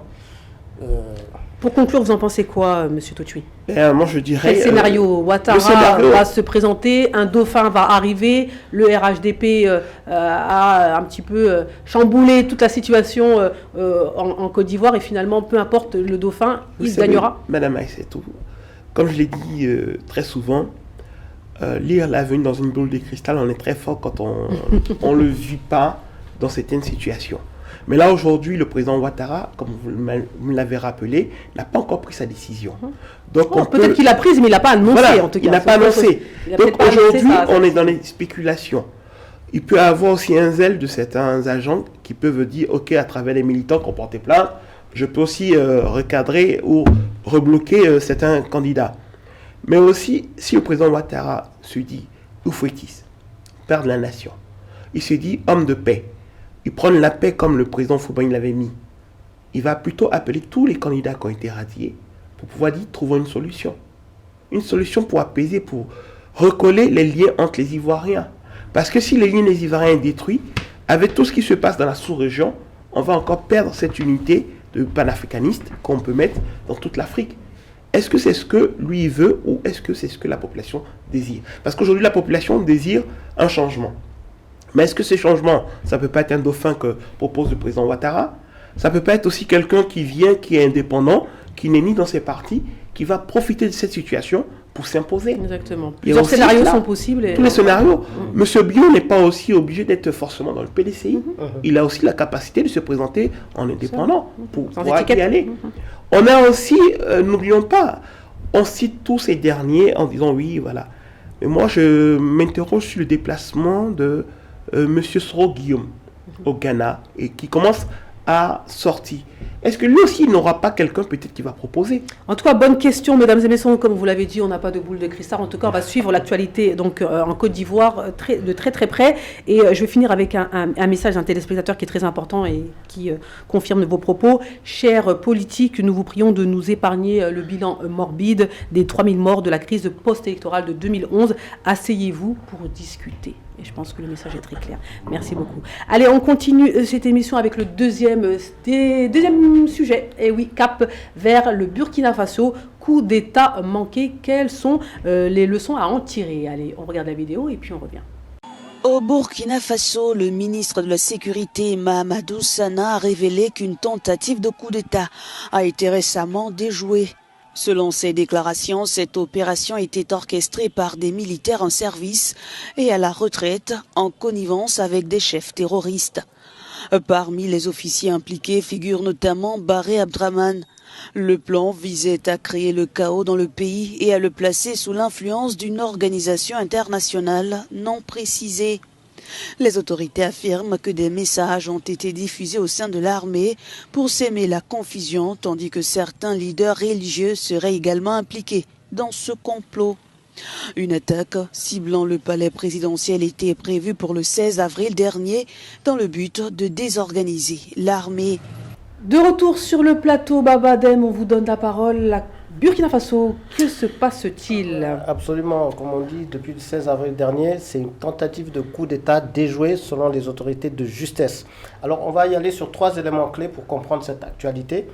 Pour conclure, vous en pensez quoi, Monsieur Totui? Moi, je dirais... Quel scénario? Ouattara va se présenter, un dauphin va arriver, le RHDP a un petit peu chamboulé toute la situation en Côte d'Ivoire et finalement, peu importe le dauphin, il gagnera. Madame Aïssatou, comme je l'ai dit très souvent, lire l'avenir dans une boule de cristal, on est très fort quand on ne le vit pas dans certaines situations. Mais là, aujourd'hui, le président Ouattara, comme vous l'avez rappelé, n'a pas encore pris sa décision. Donc, peut-être qu'il l'a prise, mais il n'a pas annoncé, en tout cas. Il n'a pas annoncé. Donc, aujourd'hui, on est dans les spéculations. Il peut y avoir aussi un zèle de certains agents qui peuvent dire, OK, à travers les militants qui ont porté plainte, je peux aussi recadrer ou rebloquer certains candidats. Mais aussi, si le président Ouattara se dit oufouettis, père de la nation, il se dit homme de paix, il prend la paix comme le président Fouban l'avait mis, il va plutôt appeler tous les candidats qui ont été radiés pour pouvoir dire trouver une solution. Une solution pour apaiser, pour recoller les liens entre les Ivoiriens. Parce que si les liens des Ivoiriens sont détruits, avec tout ce qui se passe dans la sous-région, on va encore perdre cette unité de panafricaniste qu'on peut mettre dans toute l'Afrique. Est-ce que c'est ce que lui veut ou est-ce que c'est ce que la population désire? Parce qu'aujourd'hui, la population désire un changement. Mais est-ce que ce changement, ça ne peut pas être un dauphin que propose le président Ouattara? Ça peut pas être aussi quelqu'un qui vient, qui est indépendant, qui n'est ni dans ses partis, qui va profiter de cette situation pour s'imposer. Exactement. Plusieurs scénarios sont possibles. Tous les scénarios. Monsieur Bion n'est pas aussi obligé d'être forcément dans le PDCI. Il a aussi la capacité de se présenter en indépendant pour pouvoir y aller. On a aussi, n'oublions pas, on cite tous ces derniers en disant oui, voilà. Mais moi, je m'interroge sur le déplacement de Monsieur Soro Guillaume au Ghana et qui commence à sortir. Est-ce que lui aussi, il n'aura pas quelqu'un peut-être qui va proposer? En tout cas, bonne question, mesdames et messieurs. Comme vous l'avez dit, on n'a pas de boule de cristal. En tout cas, on va suivre l'actualité donc en Côte d'Ivoire de très près. Et je vais finir avec un message d'un téléspectateur qui est très important et qui confirme vos propos. Chers politiques, nous vous prions de nous épargner le bilan morbide des 3000 morts de la crise post-électorale de 2011. Asseyez-vous pour discuter. Et je pense que le message est très clair. Merci beaucoup. Allez, on continue cette émission avec le deuxième sujet. Et oui, cap vers le Burkina Faso. Coup d'État manqué. Quelles sont les leçons à en tirer? Allez, on regarde la vidéo et puis on revient. Au Burkina Faso, le ministre de la Sécurité Mahamadou Sana a révélé qu'une tentative de coup d'État a été récemment déjouée. Selon ses déclarations, cette opération était orchestrée par des militaires en service et à la retraite en connivence avec des chefs terroristes. Parmi les officiers impliqués figure notamment Baré Abdraman. Le plan visait à créer le chaos dans le pays et à le placer sous l'influence d'une organisation internationale non précisée. Les autorités affirment que des messages ont été diffusés au sein de l'armée pour s'aimer la confusion, tandis que certains leaders religieux seraient également impliqués dans ce complot. Une attaque ciblant le palais présidentiel était prévue pour le 16 avril dernier dans le but de désorganiser l'armée. De retour sur le plateau, Babadem, on vous donne la parole. La Burkina Faso, que se passe-t-il? Absolument, comme on dit, depuis le 16 avril dernier, c'est une tentative de coup d'État déjouée selon les autorités de justesse. Alors, on va y aller sur 3 éléments clés pour comprendre cette actualité.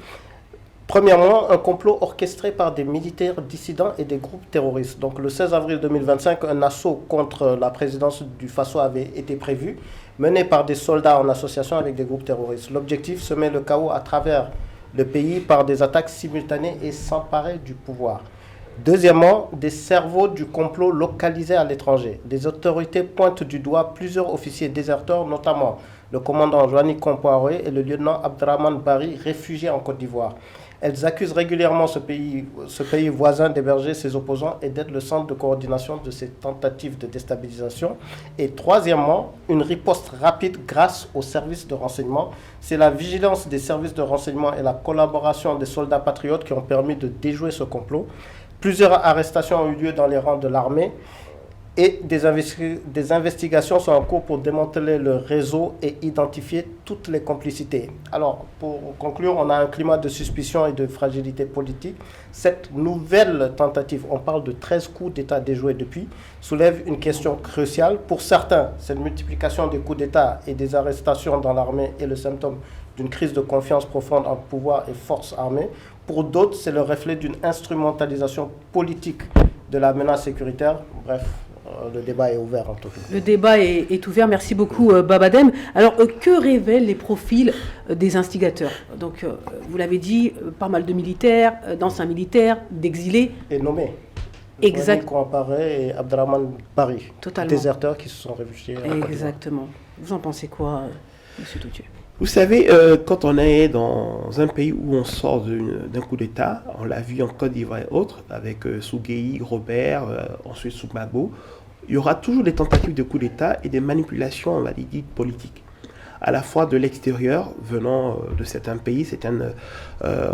Premièrement, un complot orchestré par des militaires dissidents et des groupes terroristes. Donc, le 16 avril 2025, un assaut contre la présidence du Faso avait été prévu, mené par des soldats en association avec des groupes terroristes. L'objectif, semer le chaos à travers le pays par des attaques simultanées et s'emparer du pouvoir. Deuxièmement, des cerveaux du complot localisés à l'étranger. Les autorités pointent du doigt plusieurs officiers déserteurs, notamment le commandant Joanny Compaoré et le lieutenant Abdrahmane Bari, réfugiés en Côte d'Ivoire. Elles accusent régulièrement ce pays voisin d'héberger ses opposants et d'être le centre de coordination de ces tentatives de déstabilisation. Et troisièmement, une riposte rapide grâce aux services de renseignement. C'est la vigilance des services de renseignement et la collaboration des soldats patriotes qui ont permis de déjouer ce complot. Plusieurs arrestations ont eu lieu dans les rangs de l'armée. Et des investigations sont en cours pour démanteler le réseau et identifier toutes les complicités. Alors, pour conclure, on a un climat de suspicion et de fragilité politique. Cette nouvelle tentative, on parle de 13 coups d'État déjoués depuis, soulève une question cruciale. Pour certains, cette multiplication des coups d'État et des arrestations dans l'armée est le symptôme d'une crise de confiance profonde entre pouvoir et forces armées. Pour d'autres, c'est le reflet d'une instrumentalisation politique de la menace sécuritaire. Bref. Le débat est ouvert en tout cas. Le débat est ouvert. Merci beaucoup, Babadem. Alors, que révèlent les profils des instigateurs? Donc, vous l'avez dit, pas mal de militaires, d'anciens militaires, d'exilés. Et nommés. Exact. Compaoré et Abdrahmane Bari. Totalement. Déserteurs qui se sont réfugiés. Exactement. Vous en pensez quoi, Monsieur Toutieux? Vous savez, quand on est dans un pays où on sort d'un coup d'État, on l'a vu en Côte d'Ivoire et autres, avec Sougueï, Robert, ensuite Soumabo, il y aura toujours des tentatives de coup d'État et des manipulations, on va dire, dites politiques. À la fois de l'extérieur, venant de certains pays, certaines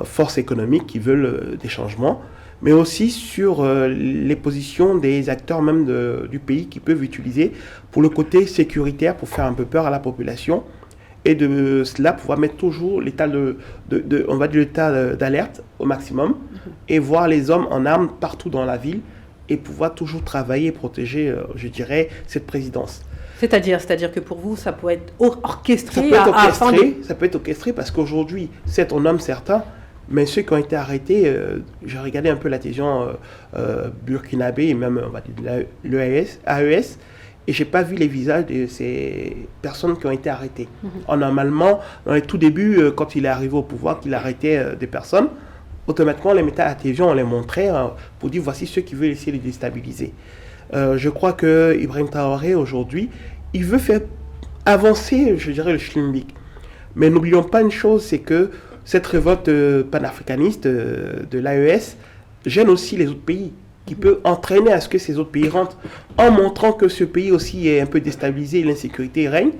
forces économiques qui veulent des changements, mais aussi sur les positions des acteurs même du pays qui peuvent utiliser pour le côté sécuritaire, pour faire un peu peur à la population. Et de cela, pouvoir mettre toujours l'état on va dire l'état d'alerte au maximum et voir les hommes en armes partout dans la ville et pouvoir toujours travailler et protéger, je dirais, cette présidence. C'est-à-dire que pour vous, ça peut être orchestré. Ça peut être orchestré parce qu'aujourd'hui, certes, on nomme certains, mais ceux qui ont été arrêtés, j'ai regardé un peu l'adhésion burkinabé et même, on va dire, l'AES, et je n'ai pas vu les visages de ces personnes qui ont été arrêtées. Normalement, dans les tout débuts, quand il est arrivé au pouvoir, qu'il arrêtait des personnes, automatiquement, les méthodes à télévision, on les montrait pour dire voici ceux qui veulent essayer de les déstabiliser. Je crois que Ibrahim Traoré, aujourd'hui, il veut faire avancer, je dirais, le Schlimbik. Mais n'oublions pas une chose, c'est que cette révolte panafricaniste de l'AES gêne aussi les autres pays, qui peut entraîner à ce que ces autres pays rentrent, en montrant que ce pays aussi est un peu déstabilisé et l'insécurité règne.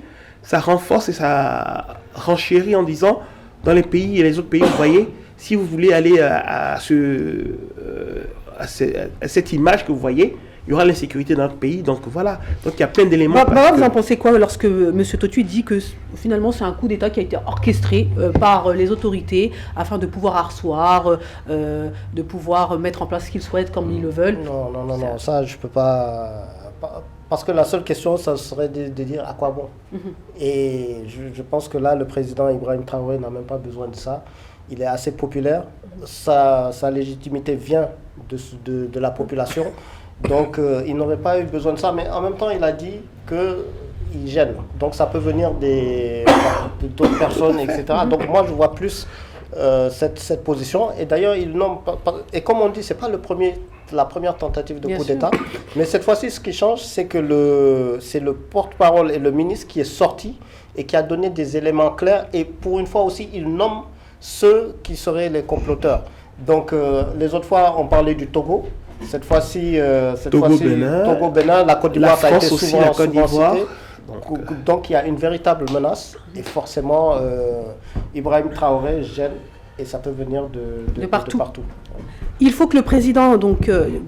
Ça renforce et ça renchérit en disant, dans les pays et les autres pays, vous voyez, si vous voulez aller à cette image que vous voyez, il y aura l'insécurité dans notre pays. Donc voilà, donc il y a plein d'éléments. Vous en pensez quoi lorsque M. Totu dit que finalement c'est un coup d'État qui a été orchestré par les autorités afin de pouvoir asseoir, de pouvoir mettre en place ce qu'ils souhaitent comme ils le veulent? Non, ça je peux pas. Parce que la seule question, ça serait de dire à quoi bon. Et je pense que là, le président Ibrahim Traoré n'a même pas besoin de ça. Il est assez populaire. Sa légitimité vient de la population. Donc, il n'aurait pas eu besoin de ça. Mais en même temps, il a dit qu'il gêne. Donc, ça peut venir d'autres personnes, etc. Donc, moi, je vois plus cette position. Et d'ailleurs, il nomme et comme on dit, ce n'est pas la première tentative de coup d'État. Mais cette fois-ci, ce qui change, c'est que c'est le porte-parole et le ministre qui est sorti et qui a donné des éléments clairs. Et pour une fois aussi, il nomme ceux qui seraient les comploteurs. Donc, les autres fois, on parlait du Togo. Cette fois-ci, Togo-Bénin, la Côte d'Ivoire, ça a été souvent cité. Donc, il y a une véritable menace. Et forcément, Ibrahim Traoré gêne et ça peut venir de partout. Il faut que le président,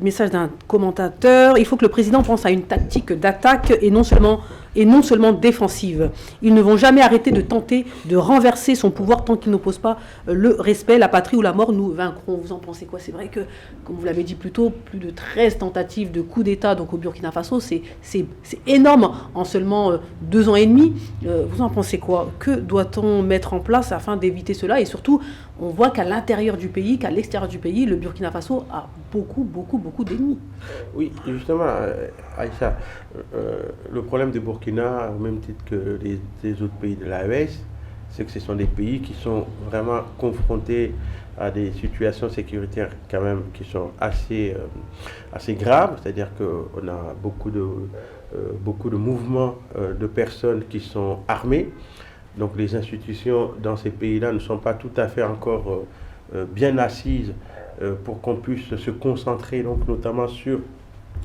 message d'un commentateur, il faut que le président pense à une tactique d'attaque et non seulement et non seulement défensive. Ils ne vont jamais arrêter de tenter de renverser son pouvoir tant qu'il n'oppose pas le respect, la patrie ou la mort. Nous vaincrons. Vous en pensez quoi? C'est vrai que, comme vous l'avez dit plus tôt, plus de 13 tentatives de coup d'État donc au Burkina Faso, c'est énorme en seulement 2 ans et demi. Vous en pensez quoi? Que doit-on mettre en place afin d'éviter cela? Et surtout, on voit qu'à l'intérieur du pays, qu'à l'extérieur du pays, le Burkina Faso a beaucoup d'ennemis. Oui, justement, Aïcha, le problème du Burkina, au même titre que les autres pays de l'AES, c'est que ce sont des pays qui sont vraiment confrontés à des situations sécuritaires quand même qui sont assez graves, c'est-à-dire qu'on a beaucoup de mouvements de personnes qui sont armées. Donc les institutions dans ces pays-là ne sont pas tout à fait encore bien assises pour qu'on puisse se concentrer donc, notamment sur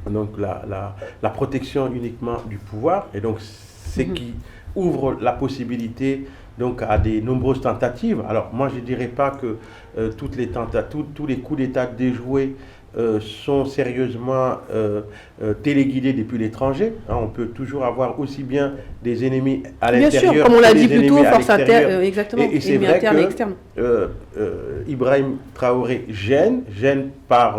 donc, la protection uniquement du pouvoir. Et donc c'est qui ouvre la possibilité donc, à des nombreuses tentatives. Alors moi je ne dirais pas que tous les coups d'État déjoués sont sérieusement téléguidés depuis l'étranger. On peut toujours avoir aussi bien des ennemis à l'intérieur. Bien sûr, comme on l'a dit plus tôt, force interne, exactement, et c'est vrai interne et externe. Ibrahim Traoré gêne par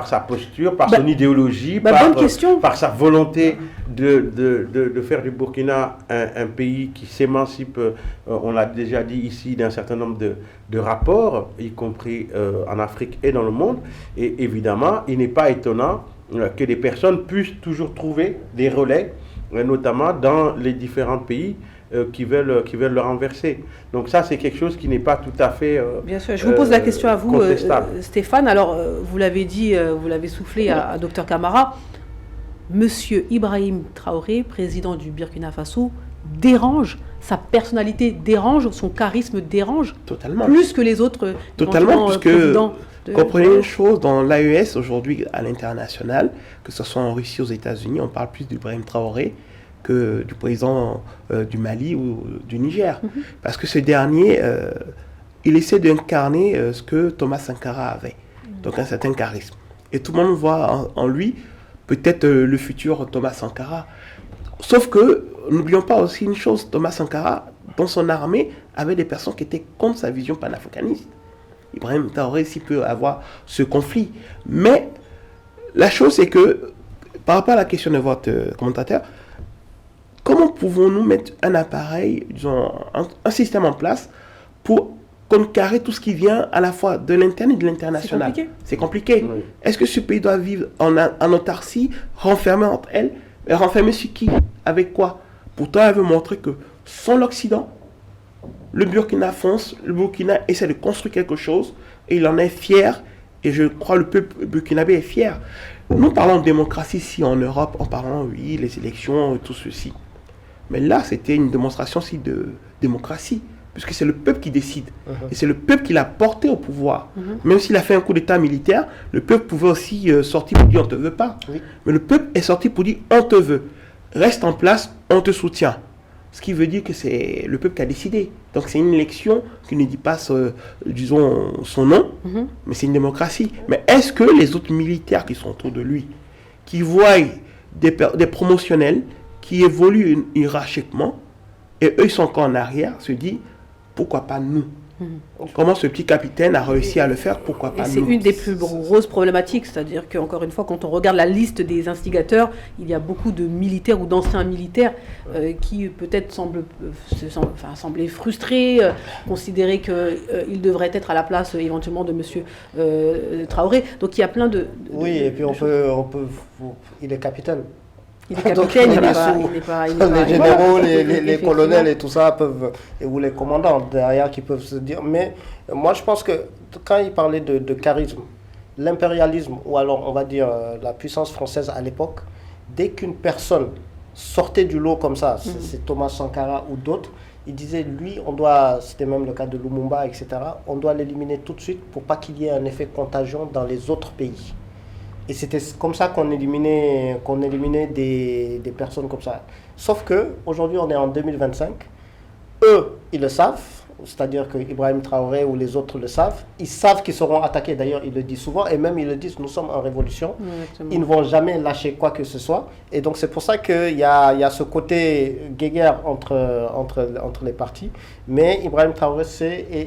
sa posture, par son idéologie, par sa volonté de faire du Burkina un pays qui s'émancipe, on l'a déjà dit ici, d'un certain nombre de rapports, y compris en Afrique et dans le monde. Et évidemment, il n'est pas étonnant que des personnes puissent toujours trouver des relais, notamment dans les différents pays qui veulent le renverser. Donc ça, c'est quelque chose qui n'est pas tout à fait bien sûr. Je vous pose la question à vous, Stéphane. Alors, vous l'avez dit, vous l'avez soufflé à Dr Camara. Monsieur Ibrahim Traoré, président du Burkina Faso, dérange, sa personnalité dérange, son charisme dérange. Totalement. Plus que les autres Totalement, puisque comprenez une chose, dans l'AES aujourd'hui à l'international, que ce soit en Russie, aux États-Unis, on parle plus d'Ibrahim Traoré que du président du Mali ou du Niger. Parce que ce dernier, il essaie d'incarner ce que Thomas Sankara avait, donc un certain charisme. Et tout le monde voit en lui peut-être le futur Thomas Sankara. Sauf que, n'oublions pas aussi une chose, Thomas Sankara, dans son armée, avait des personnes qui étaient contre sa vision panafricaniste. Ibrahim Traoré s'il peut avoir ce conflit. Mais la chose, c'est que, par rapport à la question de votre commentateur, comment pouvons-nous mettre un appareil, disons, un système en place pour contrecarrer tout ce qui vient à la fois de l'interne et de l'international? C'est compliqué. Oui. Est-ce que ce pays doit vivre en autarcie, renfermé entre elles? Mais renfermé sur qui? Avec quoi? Pourtant, elle veut montrer que sans l'Occident, le Burkina fonce, le Burkina essaie de construire quelque chose et il en est fier. Et je crois le peuple burkinabé est fier. Nous parlons de démocratie ici en Europe, en parlant, oui, les élections et tout ceci. Mais là, c'était une démonstration aussi de démocratie, puisque c'est le peuple qui décide. Et c'est le peuple qui l'a porté au pouvoir. Même s'il a fait un coup d'état militaire, le peuple pouvait aussi sortir pour dire on ne te veut pas. Oui. Mais le peuple est sorti pour dire on te veut. Reste en place, on te soutient. Ce qui veut dire que c'est le peuple qui a décidé. Donc c'est une élection qui ne dit pas, disons, son nom, mais c'est une démocratie. Mais est-ce que les autres militaires qui sont autour de lui, qui voient des promotionnels, qui évoluent hiérarchiquement, et eux ils sont encore en arrière, se disent pourquoi pas nous? Comment ce petit capitaine a réussi à le faire? Pourquoi pas nous? C'est une des plus grosses problématiques, c'est-à-dire qu'encore une fois, quand on regarde la liste des instigateurs, il y a beaucoup de militaires ou d'anciens militaires qui peut-être semblaient frustrés, considérer qu'ils devraient être à la place éventuellement de M. Traoré. Donc il y a plein de oui, et puis il est capitaine. Il est capitaine, il n'est pas... Les généraux, les colonels et tout ça peuvent, ou les commandants derrière qui peuvent se dire. Mais moi je pense que quand il parlait de charisme, l'impérialisme, ou alors on va dire la puissance française à l'époque, dès qu'une personne sortait du lot comme ça, c'est Thomas Sankara ou d'autres, il disait lui, c'était même le cas de Lumumba, etc., on doit l'éliminer tout de suite pour pas qu'il y ait un effet contagion dans les autres pays. Et c'était comme ça qu'on éliminait des personnes comme ça. Sauf qu'aujourd'hui, on est en 2025. Eux, ils le savent. c'est-à-dire que Ibrahim Traoré ou les autres le savent. Ils savent qu'ils seront attaqués, d'ailleurs ils le disent souvent, et même ils le disent, nous sommes en révolution. Exactement. Ils ne vont jamais lâcher quoi que ce soit. Et donc c'est pour ça qu'il y a ce côté guéguerre entre les partis. Mais Ibrahim Traoré,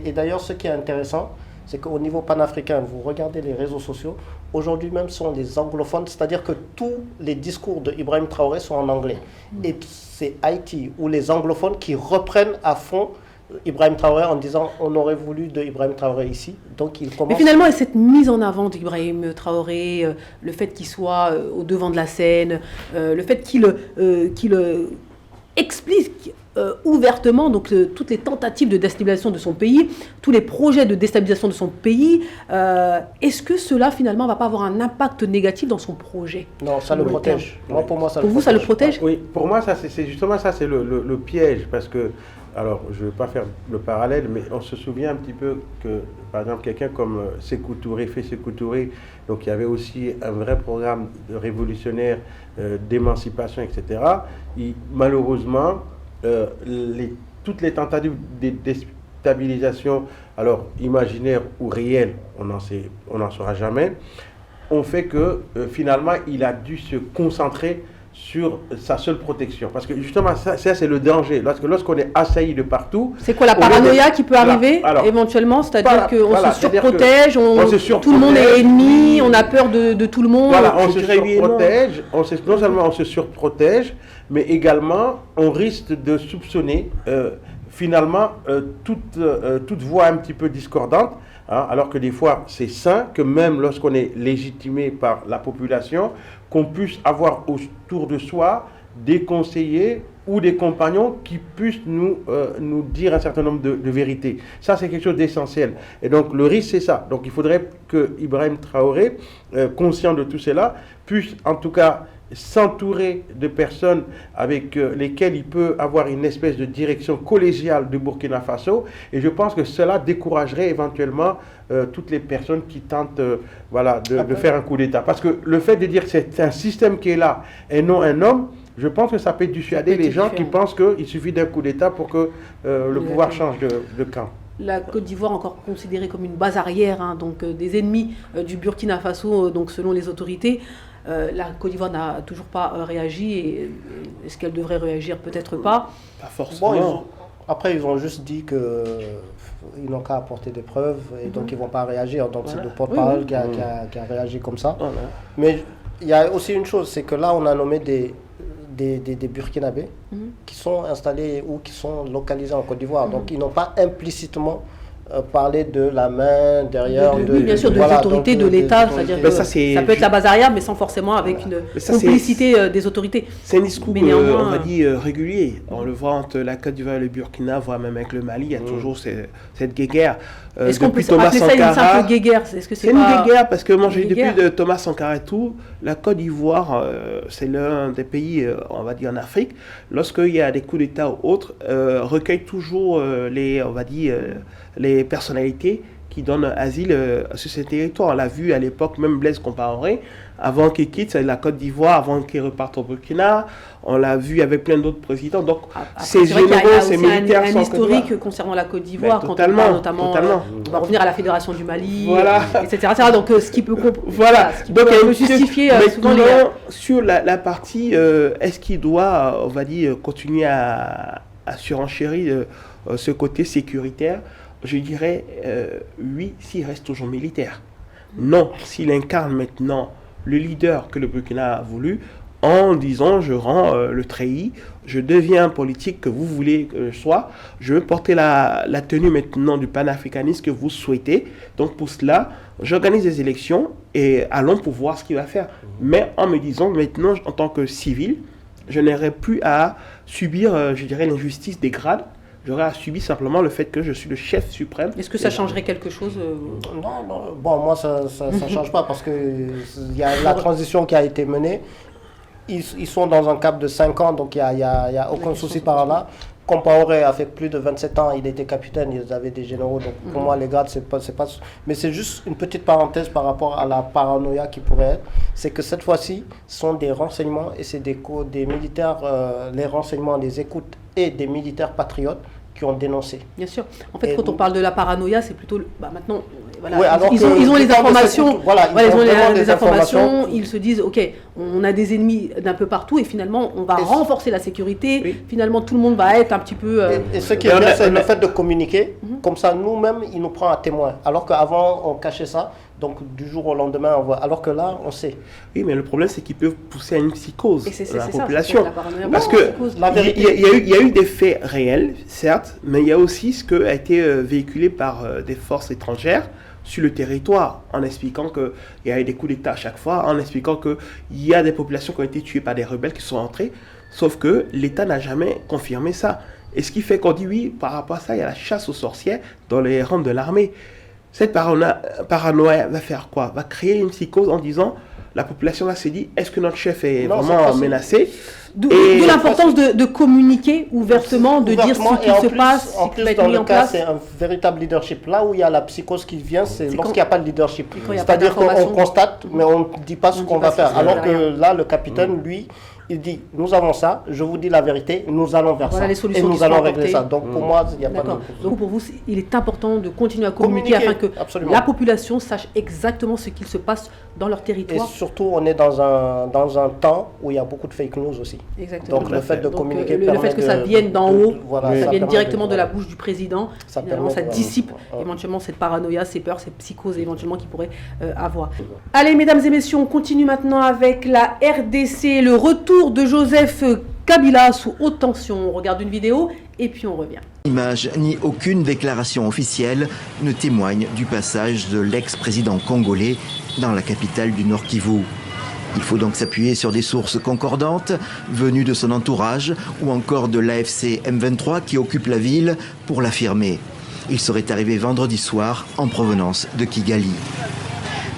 et d'ailleurs ce qui est intéressant, c'est qu'au niveau panafricain, vous regardez les réseaux sociaux, aujourd'hui même sont des anglophones, c'est-à-dire que tous les discours de Ibrahim Traoré sont en anglais. Et c'est Haïti ou les anglophones qui reprennent à fond Ibrahim Traoré en disant on aurait voulu de Ibrahim Traoré ici. Donc il commence. Mais finalement, cette mise en avant d'Ibrahim Traoré, le fait qu'il soit au devant de la scène, le fait qu'il explique ouvertement donc, toutes les tentatives de déstabilisation de son pays, tous les projets de déstabilisation de son pays, est-ce que cela finalement ne va pas avoir un impact négatif dans son projet? Non, ça le protège. Moi, pour moi, ça pour le vous, protège. ça le protège? Oui, pour moi, c'est justement ça, c'est le piège, parce que, alors, je ne vais pas faire le parallèle, mais on se souvient un petit peu que, par exemple, quelqu'un comme Sékou Touré, Sékou Touré, donc il y avait aussi un vrai programme révolutionnaire d'émancipation, etc. Malheureusement, toutes les tentatives de déstabilisation, alors imaginaire ou réelle, on n'en saura jamais, ont fait que finalement, il a dû se concentrer sur sa seule protection. Parce que justement, ça c'est le danger. Lorsqu'on est assailli de partout... C'est quoi la paranoïa qui peut arriver éventuellement? C'est-à-dire qu'on se surprotège, tout le monde est ennemi, on a peur de tout le monde. Voilà, on se surprotège, non seulement on se surprotège, mais également on risque de soupçonner finalement toute voix un petit peu discordante. Alors que des fois, c'est sain que même lorsqu'on est légitimé par la population, qu'on puisse avoir autour de soi des conseillers ou des compagnons qui puissent nous dire un certain nombre de vérités. Ça, c'est quelque chose d'essentiel. Et donc, le risque, c'est ça. Donc, il faudrait que Ibrahim Traoré, conscient de tout cela, puisse en tout cas s'entourer de personnes avec lesquelles il peut avoir une espèce de direction collégiale du Burkina Faso, et je pense que cela découragerait éventuellement toutes les personnes qui tentent de faire un coup d'État. Parce que le fait de dire que c'est un système qui est là et non un homme, je pense que ça peut dissuader les gens qui pensent qu'il suffit d'un coup d'État pour que le pouvoir change de camp. La Côte d'Ivoire encore considérée comme une base arrière, donc des ennemis du Burkina Faso, donc selon les autorités. La Côte d'Ivoire n'a toujours pas réagi. Et est-ce qu'elle devrait réagir? Peut-être pas. Pas forcément. Après, ils ont juste dit qu'ils n'ont qu'à apporter des preuves et donc ils ne vont pas réagir. Donc c'est le porte-parole qui a réagi comme ça. Mais il y a aussi une chose, c'est que là, on a nommé des Burkinabés qui sont installés ou qui sont localisés en Côte d'Ivoire. Donc ils n'ont pas implicitement parlé de la main derrière. Oui, bien sûr, des autorités de l'État. C'est-à-dire que ça peut être la base arrière, mais sans forcément avec une complicité des autorités. C'est un discours, on va dire, régulier. On le voit entre la Côte d'Ivoire et le Burkina, voire même avec le Mali, il y a toujours cette guéguerre. Est-ce qu'on peut appeler ça une simple guéguerre? C'est une guéguerre parce que moi, depuis Thomas Sankara et tout, la Côte d'Ivoire, c'est l'un des pays, on va dire, en Afrique, lorsqu'il y a des coups d'État ou autres, recueille toujours les personnalités qui donnent asile sur ces territoires. On l'a vu à l'époque, même Blaise Compaoré, avant qu'il quitte la Côte d'Ivoire, avant qu'il reparte au Burkina. On l'a vu avec plein d'autres présidents. Donc, ces généraux, ces militaires sont... un historique concernant la Côte d'Ivoire, quand on parle notamment, on va revenir à la Fédération du Mali, etc. Donc, ce qui peut justifier souvent les... Sur la partie, est-ce qu'il doit, on va dire, continuer à surenchérir ce côté sécuritaire? Je dirais oui, s'il reste toujours militaire. Non, s'il incarne maintenant le leader que le Burkina a voulu, en disant je rends le treillis, je deviens politique que vous voulez que je sois, je veux porter la tenue maintenant du panafricanisme que vous souhaitez. Donc pour cela, j'organise des élections et allons pour voir ce qu'il va faire. Mais en me disant maintenant, en tant que civil, je n'aurai plus à subir, je dirais, l'injustice des grades. J'aurais à subir simplement le fait que je suis le chef suprême. Est-ce que ça changerait quelque chose Non. Bon, moi, ça ne change pas parce qu'il y a la transition qui a été menée. Ils sont dans un cap de 5 ans, donc il n'y a aucun souci par là. Compaoré a fait plus de 27 ans, il était capitaine, ils avaient des généraux. Donc pour moi, les grades, c'est pas... Mais c'est juste une petite parenthèse par rapport à la paranoïa qui pourrait être. C'est que cette fois-ci, ce sont des renseignements et c'est des militaires, les renseignements, des écoutes et des militaires patriotes qui ont dénoncé. Bien sûr. En fait, Et quand on parle de la paranoïa, c'est plutôt maintenant. Voilà, Ouais, alors ils ont les informations. Voilà, Ils ont vraiment les des informations. Ils se disent, ok, on a des ennemis d'un peu partout et finalement, on va renforcer la sécurité. Oui. Finalement, tout le monde va être un petit peu. Et ce qui est bien, c'est le fait de communiquer. Comme ça, nous-mêmes, il nous prend à témoin. Alors qu'avant, on cachait ça. Donc, du jour au lendemain, on voit. Alors que là, on sait. Oui, mais le problème, c'est qu'ils peuvent pousser à une psychose Et c'est dans la ça, population. la paranoïa. Parce Non, que psychose. La vérité. il y a eu des faits réels, certes, mais il y a aussi ce qui a été véhiculé par des forces étrangères sur le territoire, en expliquant qu'il y a eu des coups d'État à chaque fois, en expliquant qu'il y a des populations qui ont été tuées par des rebelles qui sont entrés, sauf que l'État n'a jamais confirmé ça. Et ce qui fait qu'on dit oui, par rapport à ça, il y a la chasse aux sorcières dans les rangs de l'armée. Cette paranoïa va faire quoi? Va créer une psychose en disant, la population va se dire, est-ce que notre chef est vraiment menacé? D'où l'importance de communiquer ouvertement, de dire ce qui se passe, En ce qui plus, va être dans mis le en cas, place. c'est un véritable leadership. Là où il y a la psychose qui vient, c'est C'est lorsqu'il n'y a pas de leadership. quand il y a pas C'est-à-dire qu'on d'information. constate, mais on ne dit pas ce On qu'on dit pas va ce faire. qui se Alors passe que derrière. là, le capitaine, lui, il dit, nous avons ça, je vous dis la vérité, nous allons vers Voilà ça. les solutions Et qui nous allons sont régler apportées. ça. Donc pour moi, il n'y a pas D'accord. de... Donc pour vous, il est important de continuer à communiquer afin que absolument. la population sache exactement ce qu'il se passe dans leur Et territoire. surtout, on est dans un temps où il y a beaucoup de fake news aussi. Exactement. Donc le fait de Donc, communiquer le fait que ça vienne d'en haut, voilà, ça vienne permet directement de la voilà. bouche du président, Ça finalement, ça permet de- dissipe Ouais. éventuellement cette paranoïa, ces peurs, ces psychoses éventuellement qu'il pourrait avoir. Allez, mesdames et messieurs, on continue maintenant avec la RDC, le retour de Joseph Kabila sous haute tension. On regarde une vidéo et puis on revient. Image ni aucune déclaration officielle ne témoignent du passage de l'ex-président congolais dans la capitale du Nord Kivu. Il faut donc s'appuyer sur des sources concordantes venues de son entourage ou encore de l'AFC M23 qui occupe la ville pour l'affirmer. Il serait arrivé vendredi soir en provenance de Kigali.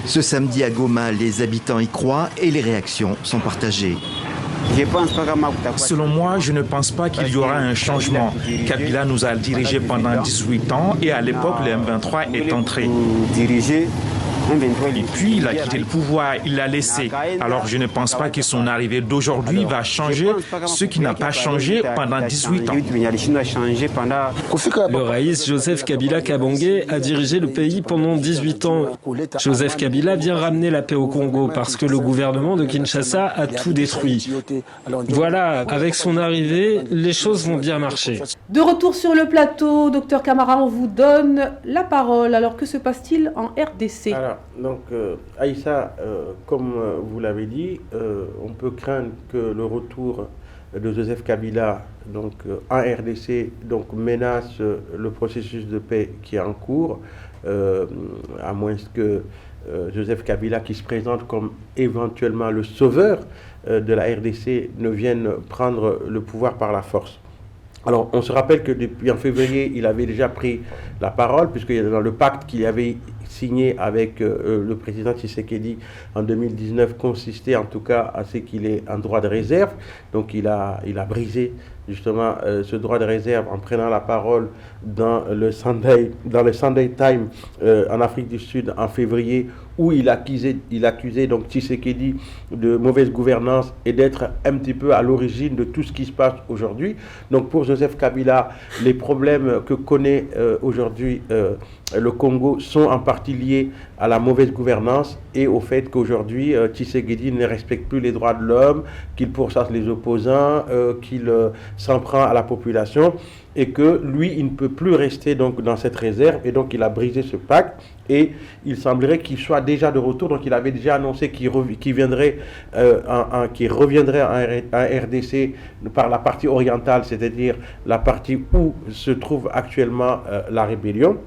Ce samedi à Goma, les habitants y croient et les réactions sont partagées. Selon moi, je ne pense pas qu'il y aura un changement. Kabila nous a dirigés pendant 18 ans et à l'époque, le M23 est entré. Et puis, il a quitté le pouvoir, il l'a laissé. Alors, je ne pense pas que son arrivée d'aujourd'hui va changer ce qui n'a pas changé pendant 18 ans. Le raïs Joseph Kabila Kabangé a dirigé le pays pendant 18 ans. Joseph Kabila vient ramener la paix au Congo parce que le gouvernement de Kinshasa a tout détruit. Voilà, avec son arrivée, les choses vont bien marcher. De retour sur le plateau, docteur Camara, on vous donne la parole. Alors que se passe-t-il en RDC? Alors, donc, Aïssa, comme vous l'avez dit, on peut craindre que le retour de Joseph Kabila donc, en RDC donc, menace le processus de paix qui est en cours, à moins que Joseph Kabila, qui se présente comme éventuellement le sauveur de la RDC, ne vienne prendre le pouvoir par la force. Alors, on se rappelle que depuis en février, il avait déjà pris la parole, puisque dans le pacte qu'il avait signé avec le président Tshisekedi en 2019 consistait en tout cas à ce qu'il ait un droit de réserve. Donc, il a brisé justement ce droit de réserve en prenant la parole dans le Sunday Time en Afrique du Sud en février, où il accusait donc Tshisekedi de mauvaise gouvernance et d'être un petit peu à l'origine de tout ce qui se passe aujourd'hui. Donc pour Joseph Kabila, les problèmes que connaît aujourd'hui le Congo sont en partie liés à la mauvaise gouvernance et au fait qu'aujourd'hui Tshisekedi ne respecte plus les droits de l'homme, qu'il pourchasse les opposants, qu'il s'en prend à la population, et que lui, il ne peut plus rester donc dans cette réserve, et donc il a brisé ce pacte, et il semblerait qu'il soit déjà de retour. Donc il avait déjà annoncé qu'il reviendrait en RDC par la partie orientale, c'est-à-dire la partie où se trouve actuellement la rébellion.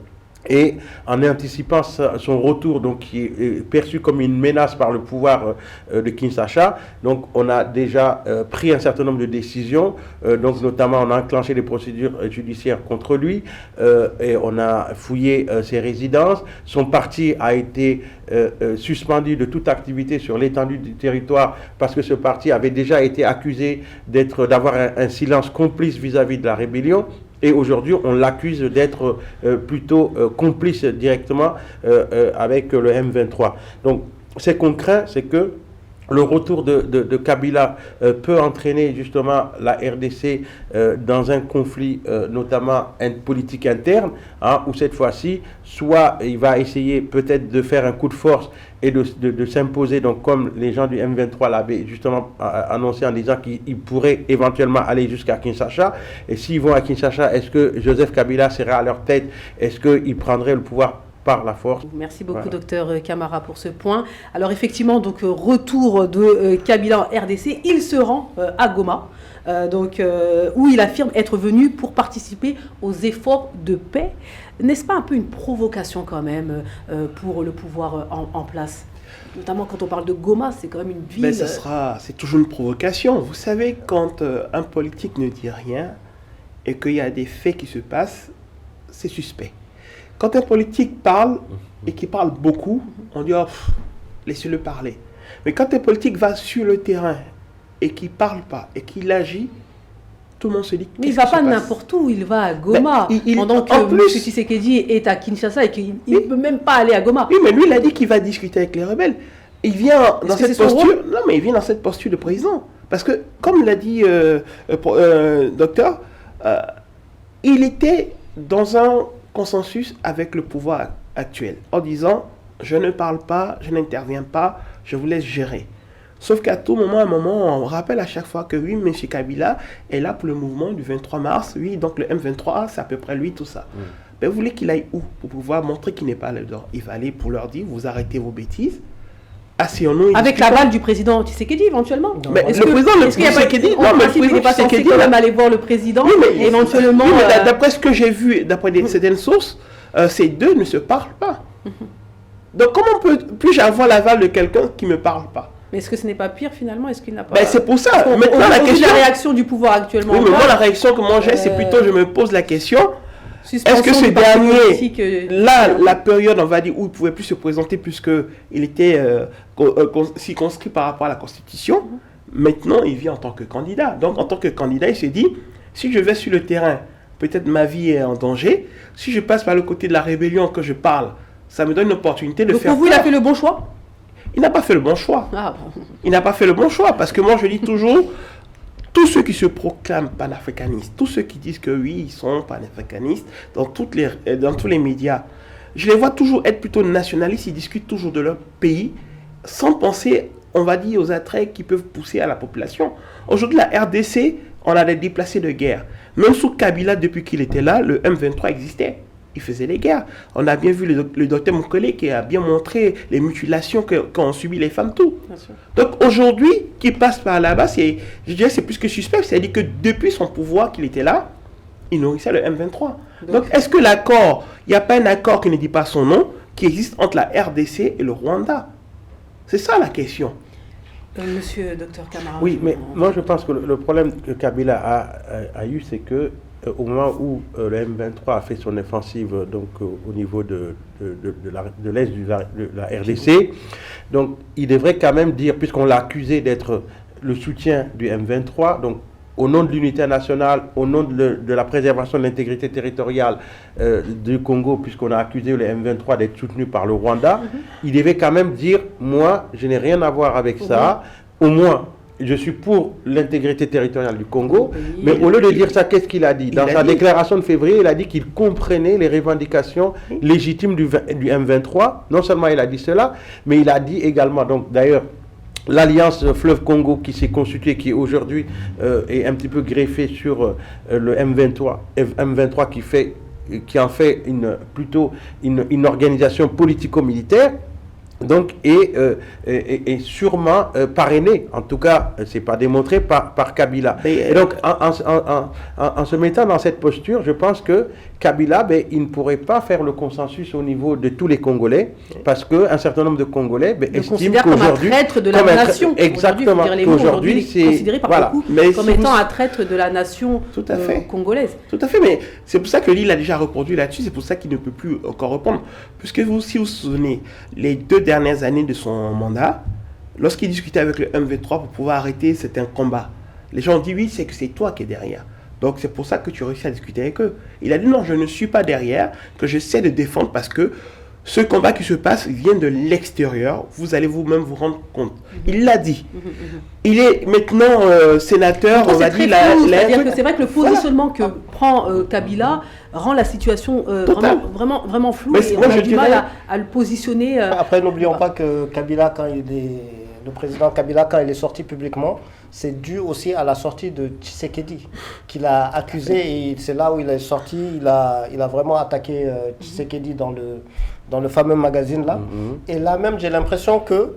Et en anticipant son retour, donc, qui est perçu comme une menace par le pouvoir de Kinshasa, donc on a déjà pris un certain nombre de décisions, donc notamment on a enclenché des procédures judiciaires contre lui, et on a fouillé ses résidences. Son parti a été suspendu de toute activité sur l'étendue du territoire parce que ce parti avait déjà été accusé d'avoir un silence complice vis-à-vis de la rébellion. Et aujourd'hui, on l'accuse d'être plutôt complice directement avec le M23. Donc, ce qu'on craint, c'est que le retour de Kabila peut entraîner justement la RDC dans un conflit, notamment politique interne, où cette fois-ci, soit il va essayer peut-être de faire un coup de force et de s'imposer, donc comme les gens du M23 l'avaient justement annoncé en disant qu'ils pourraient éventuellement aller jusqu'à Kinshasa. Et s'ils vont à Kinshasa, est-ce que Joseph Kabila serait à leur tête? Est-ce qu'ils prendraient le pouvoir par la force? Merci beaucoup, docteur Camara, pour ce point. Alors effectivement, donc retour de Kabila en RDC, il se rend à Goma, où il affirme être venu pour participer aux efforts de paix. N'est-ce pas un peu une provocation quand même pour le pouvoir en place? Notamment quand on parle de Goma, c'est quand même une ville... Ben, c'est toujours une provocation. Vous savez, quand un politique ne dit rien et qu'il y a des faits qui se passent, c'est suspect. Quand un politique parle et qu'il parle beaucoup, on dit laissez-le parler. Mais quand un politique va sur le terrain et qu'il ne parle pas et qu'il agit, tout le monde se dit mais il ne va pas n'importe où, il va à Goma. Pendant que M. Tshisekedi est à Kinshasa et qu'il ne peut même pas aller à Goma. Oui, mais lui, il a dit qu'il va discuter avec les rebelles. Il vient dans cette posture. Non, mais il vient dans cette posture de président. Parce que, comme l'a dit docteur, il était dans un consensus avec le pouvoir actuel, en disant je ne parle pas, je n'interviens pas, je vous laisse gérer. Sauf qu'à tout moment, on rappelle à chaque fois que oui, M. Kabila est là pour le mouvement du 23 mars, oui, donc le M23, c'est à peu près lui, tout ça. Ben, vous voulez qu'il aille où pour pouvoir montrer qu'il n'est pas là-dedans? Il va aller pour leur dire, vous arrêtez vos bêtises. Avec l'aval du président Tshisekedi éventuellement. Mais le président Tshisekedi, il n'est pas censé quand même aller voir le président, éventuellement. D'après ce que j'ai vu, d'après certaines sources, ces deux ne se parlent pas. Donc comment puis-je avoir l'aval de quelqu'un qui ne me parle pas? Mais est-ce que ce n'est pas pire finalement? Est-ce qu'il n'a pas... Ben, c'est pour ça. Maintenant, la question... la réaction du pouvoir actuellement. Oui, mais moi, la réaction que moi j'ai, c'est plutôt, je me pose la question... Est-ce que ce dernier, la période, on va dire, où il ne pouvait plus se présenter puisqu'il était circonscrit par rapport à la Constitution, maintenant il vient en tant que candidat. Donc en tant que candidat, il se dit, si je vais sur le terrain, peut-être ma vie est en danger. Si je passe par le côté de la rébellion que je parle, ça me donne une opportunité de faire... Donc pour vous, il a fait le bon choix? Il n'a pas fait le bon choix. Ah, bon. Il n'a pas fait le bon choix parce que moi je dis toujours... Tous ceux qui se proclament panafricanistes, tous ceux qui disent que oui, ils sont panafricanistes, dans tous les médias, je les vois toujours être plutôt nationalistes, ils discutent toujours de leur pays, sans penser, on va dire, aux attraits qui peuvent pousser à la population. Aujourd'hui, la RDC, on a des déplacés de guerre. Même sous Kabila, depuis qu'il était là, le M23 existait. Il faisait les guerres. On a bien vu le docteur Mukele qui a bien montré les mutilations qu'ont subi les femmes, tout. Donc aujourd'hui, qui passe par là-bas, je dirais c'est plus que suspect. C'est-à-dire que depuis son pouvoir qu'il était là, il nourrissait le M23. Donc est-ce que l'accord, il n'y a pas un accord qui ne dit pas son nom, qui existe entre la RDC et le Rwanda? C'est ça la question. Monsieur Dr Camara. Oui, mais moi je pense que le problème que Kabila a eu, c'est que au moment où le M23 a fait son offensive donc, au niveau de l'Est de la RDC, donc il devrait quand même dire, puisqu'on l'a accusé d'être le soutien du M23, donc au nom de l'unité nationale, au nom de la préservation de l'intégrité territoriale du Congo, puisqu'on a accusé le M23 d'être soutenu par le Rwanda, il devait quand même dire, moi, je n'ai rien à voir avec ça, au moins... Je suis pour l'intégrité territoriale du Congo, mais au lieu de dire ça, qu'est-ce qu'il a dit? Dans sa déclaration de février, il a dit qu'il comprenait les revendications légitimes du M23. Non seulement il a dit cela, mais il a dit également, donc d'ailleurs, l'Alliance Fleuve Congo qui s'est constituée, qui aujourd'hui est un petit peu greffée sur le M23 qui en fait plutôt une organisation politico-militaire. Donc, et sûrement parrainé, en tout cas, c'est pas démontré par Kabila. Et donc, en se mettant dans cette posture, je pense que Kabila, il ne pourrait pas faire le consensus au niveau de tous les Congolais, parce qu'un certain nombre de Congolais estiment qu'aujourd'hui... comme un traître de la nation. Exactement. Aujourd'hui, c'est considéré par beaucoup comme étant un traître de la nation congolaise. Tout à fait, mais c'est pour ça que lui, il a déjà répondu là-dessus, c'est pour ça qu'il ne peut plus encore répondre. Puisque si vous vous souvenez, les 2 dernières années de son mandat, lorsqu'il discutait avec le M23 pour pouvoir arrêter certains combats, les gens ont dit oui, c'est que c'est toi qui es derrière. Donc c'est pour ça que tu réussis à discuter avec eux. Il a dit non, je ne suis pas derrière, que j'essaie de défendre parce que Ce combat qui se passe vient de l'extérieur, vous allez vous-même vous rendre compte. Il l'a dit. Il est maintenant sénateur, on va dire... C'est-à-dire que c'est vrai que le positionnement que prend Kabila rend la situation vraiment floue, et on a du mal à le positionner. Après, n'oublions pas que Kabila, le président Kabila, quand il est sorti publiquement, c'est dû aussi à la sortie de Tshisekedi, qu'il a accusé, et c'est là où il est sorti, il a vraiment attaqué Tshisekedi dans le fameux magazine là. Et là même, j'ai l'impression que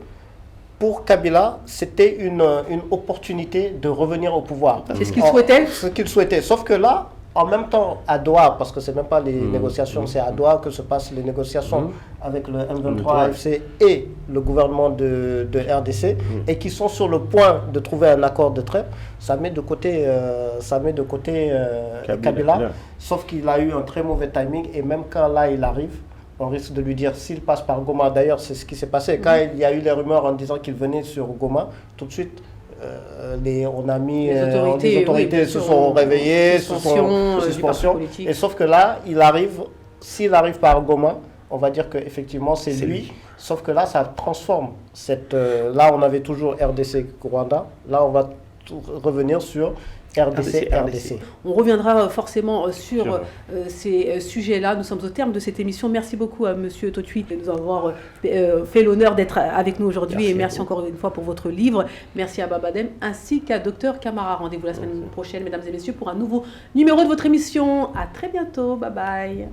pour Kabila, c'était une opportunité de revenir au pouvoir. C'est ce qu'il souhaitait. Ce qu'il souhaitait. Sauf que là, en même temps, à Doha, parce que ce n'est même pas les négociations, c'est à Doha que se passent les négociations avec le M23 AFC et le gouvernement de RDC, et qui sont sur le point de trouver un accord de trêve. Ça met de côté, Kabila, sauf qu'il a eu un très mauvais timing, et même quand là il arrive, on risque de lui dire s'il passe par Goma. D'ailleurs, c'est ce qui s'est passé. Quand il y a eu les rumeurs en disant qu'il venait sur Goma, tout de suite, les autorités se sont réveillées, suspension. Et sauf que là, s'il arrive par Goma, on va dire qu'effectivement c'est lui. Sauf que là, ça transforme là, on avait toujours RDC Rwanda. Là, on va revenir sur RDC. On reviendra forcément sur ces sujets-là. Nous sommes au terme de cette émission. Merci beaucoup à Monsieur Totui de nous avoir fait l'honneur d'être avec nous aujourd'hui. Et merci encore une fois pour votre livre. Merci à Babadem ainsi qu'à Dr Camara. Rendez-vous la semaine prochaine, mesdames et messieurs, pour un nouveau numéro de votre émission. À très bientôt. Bye bye.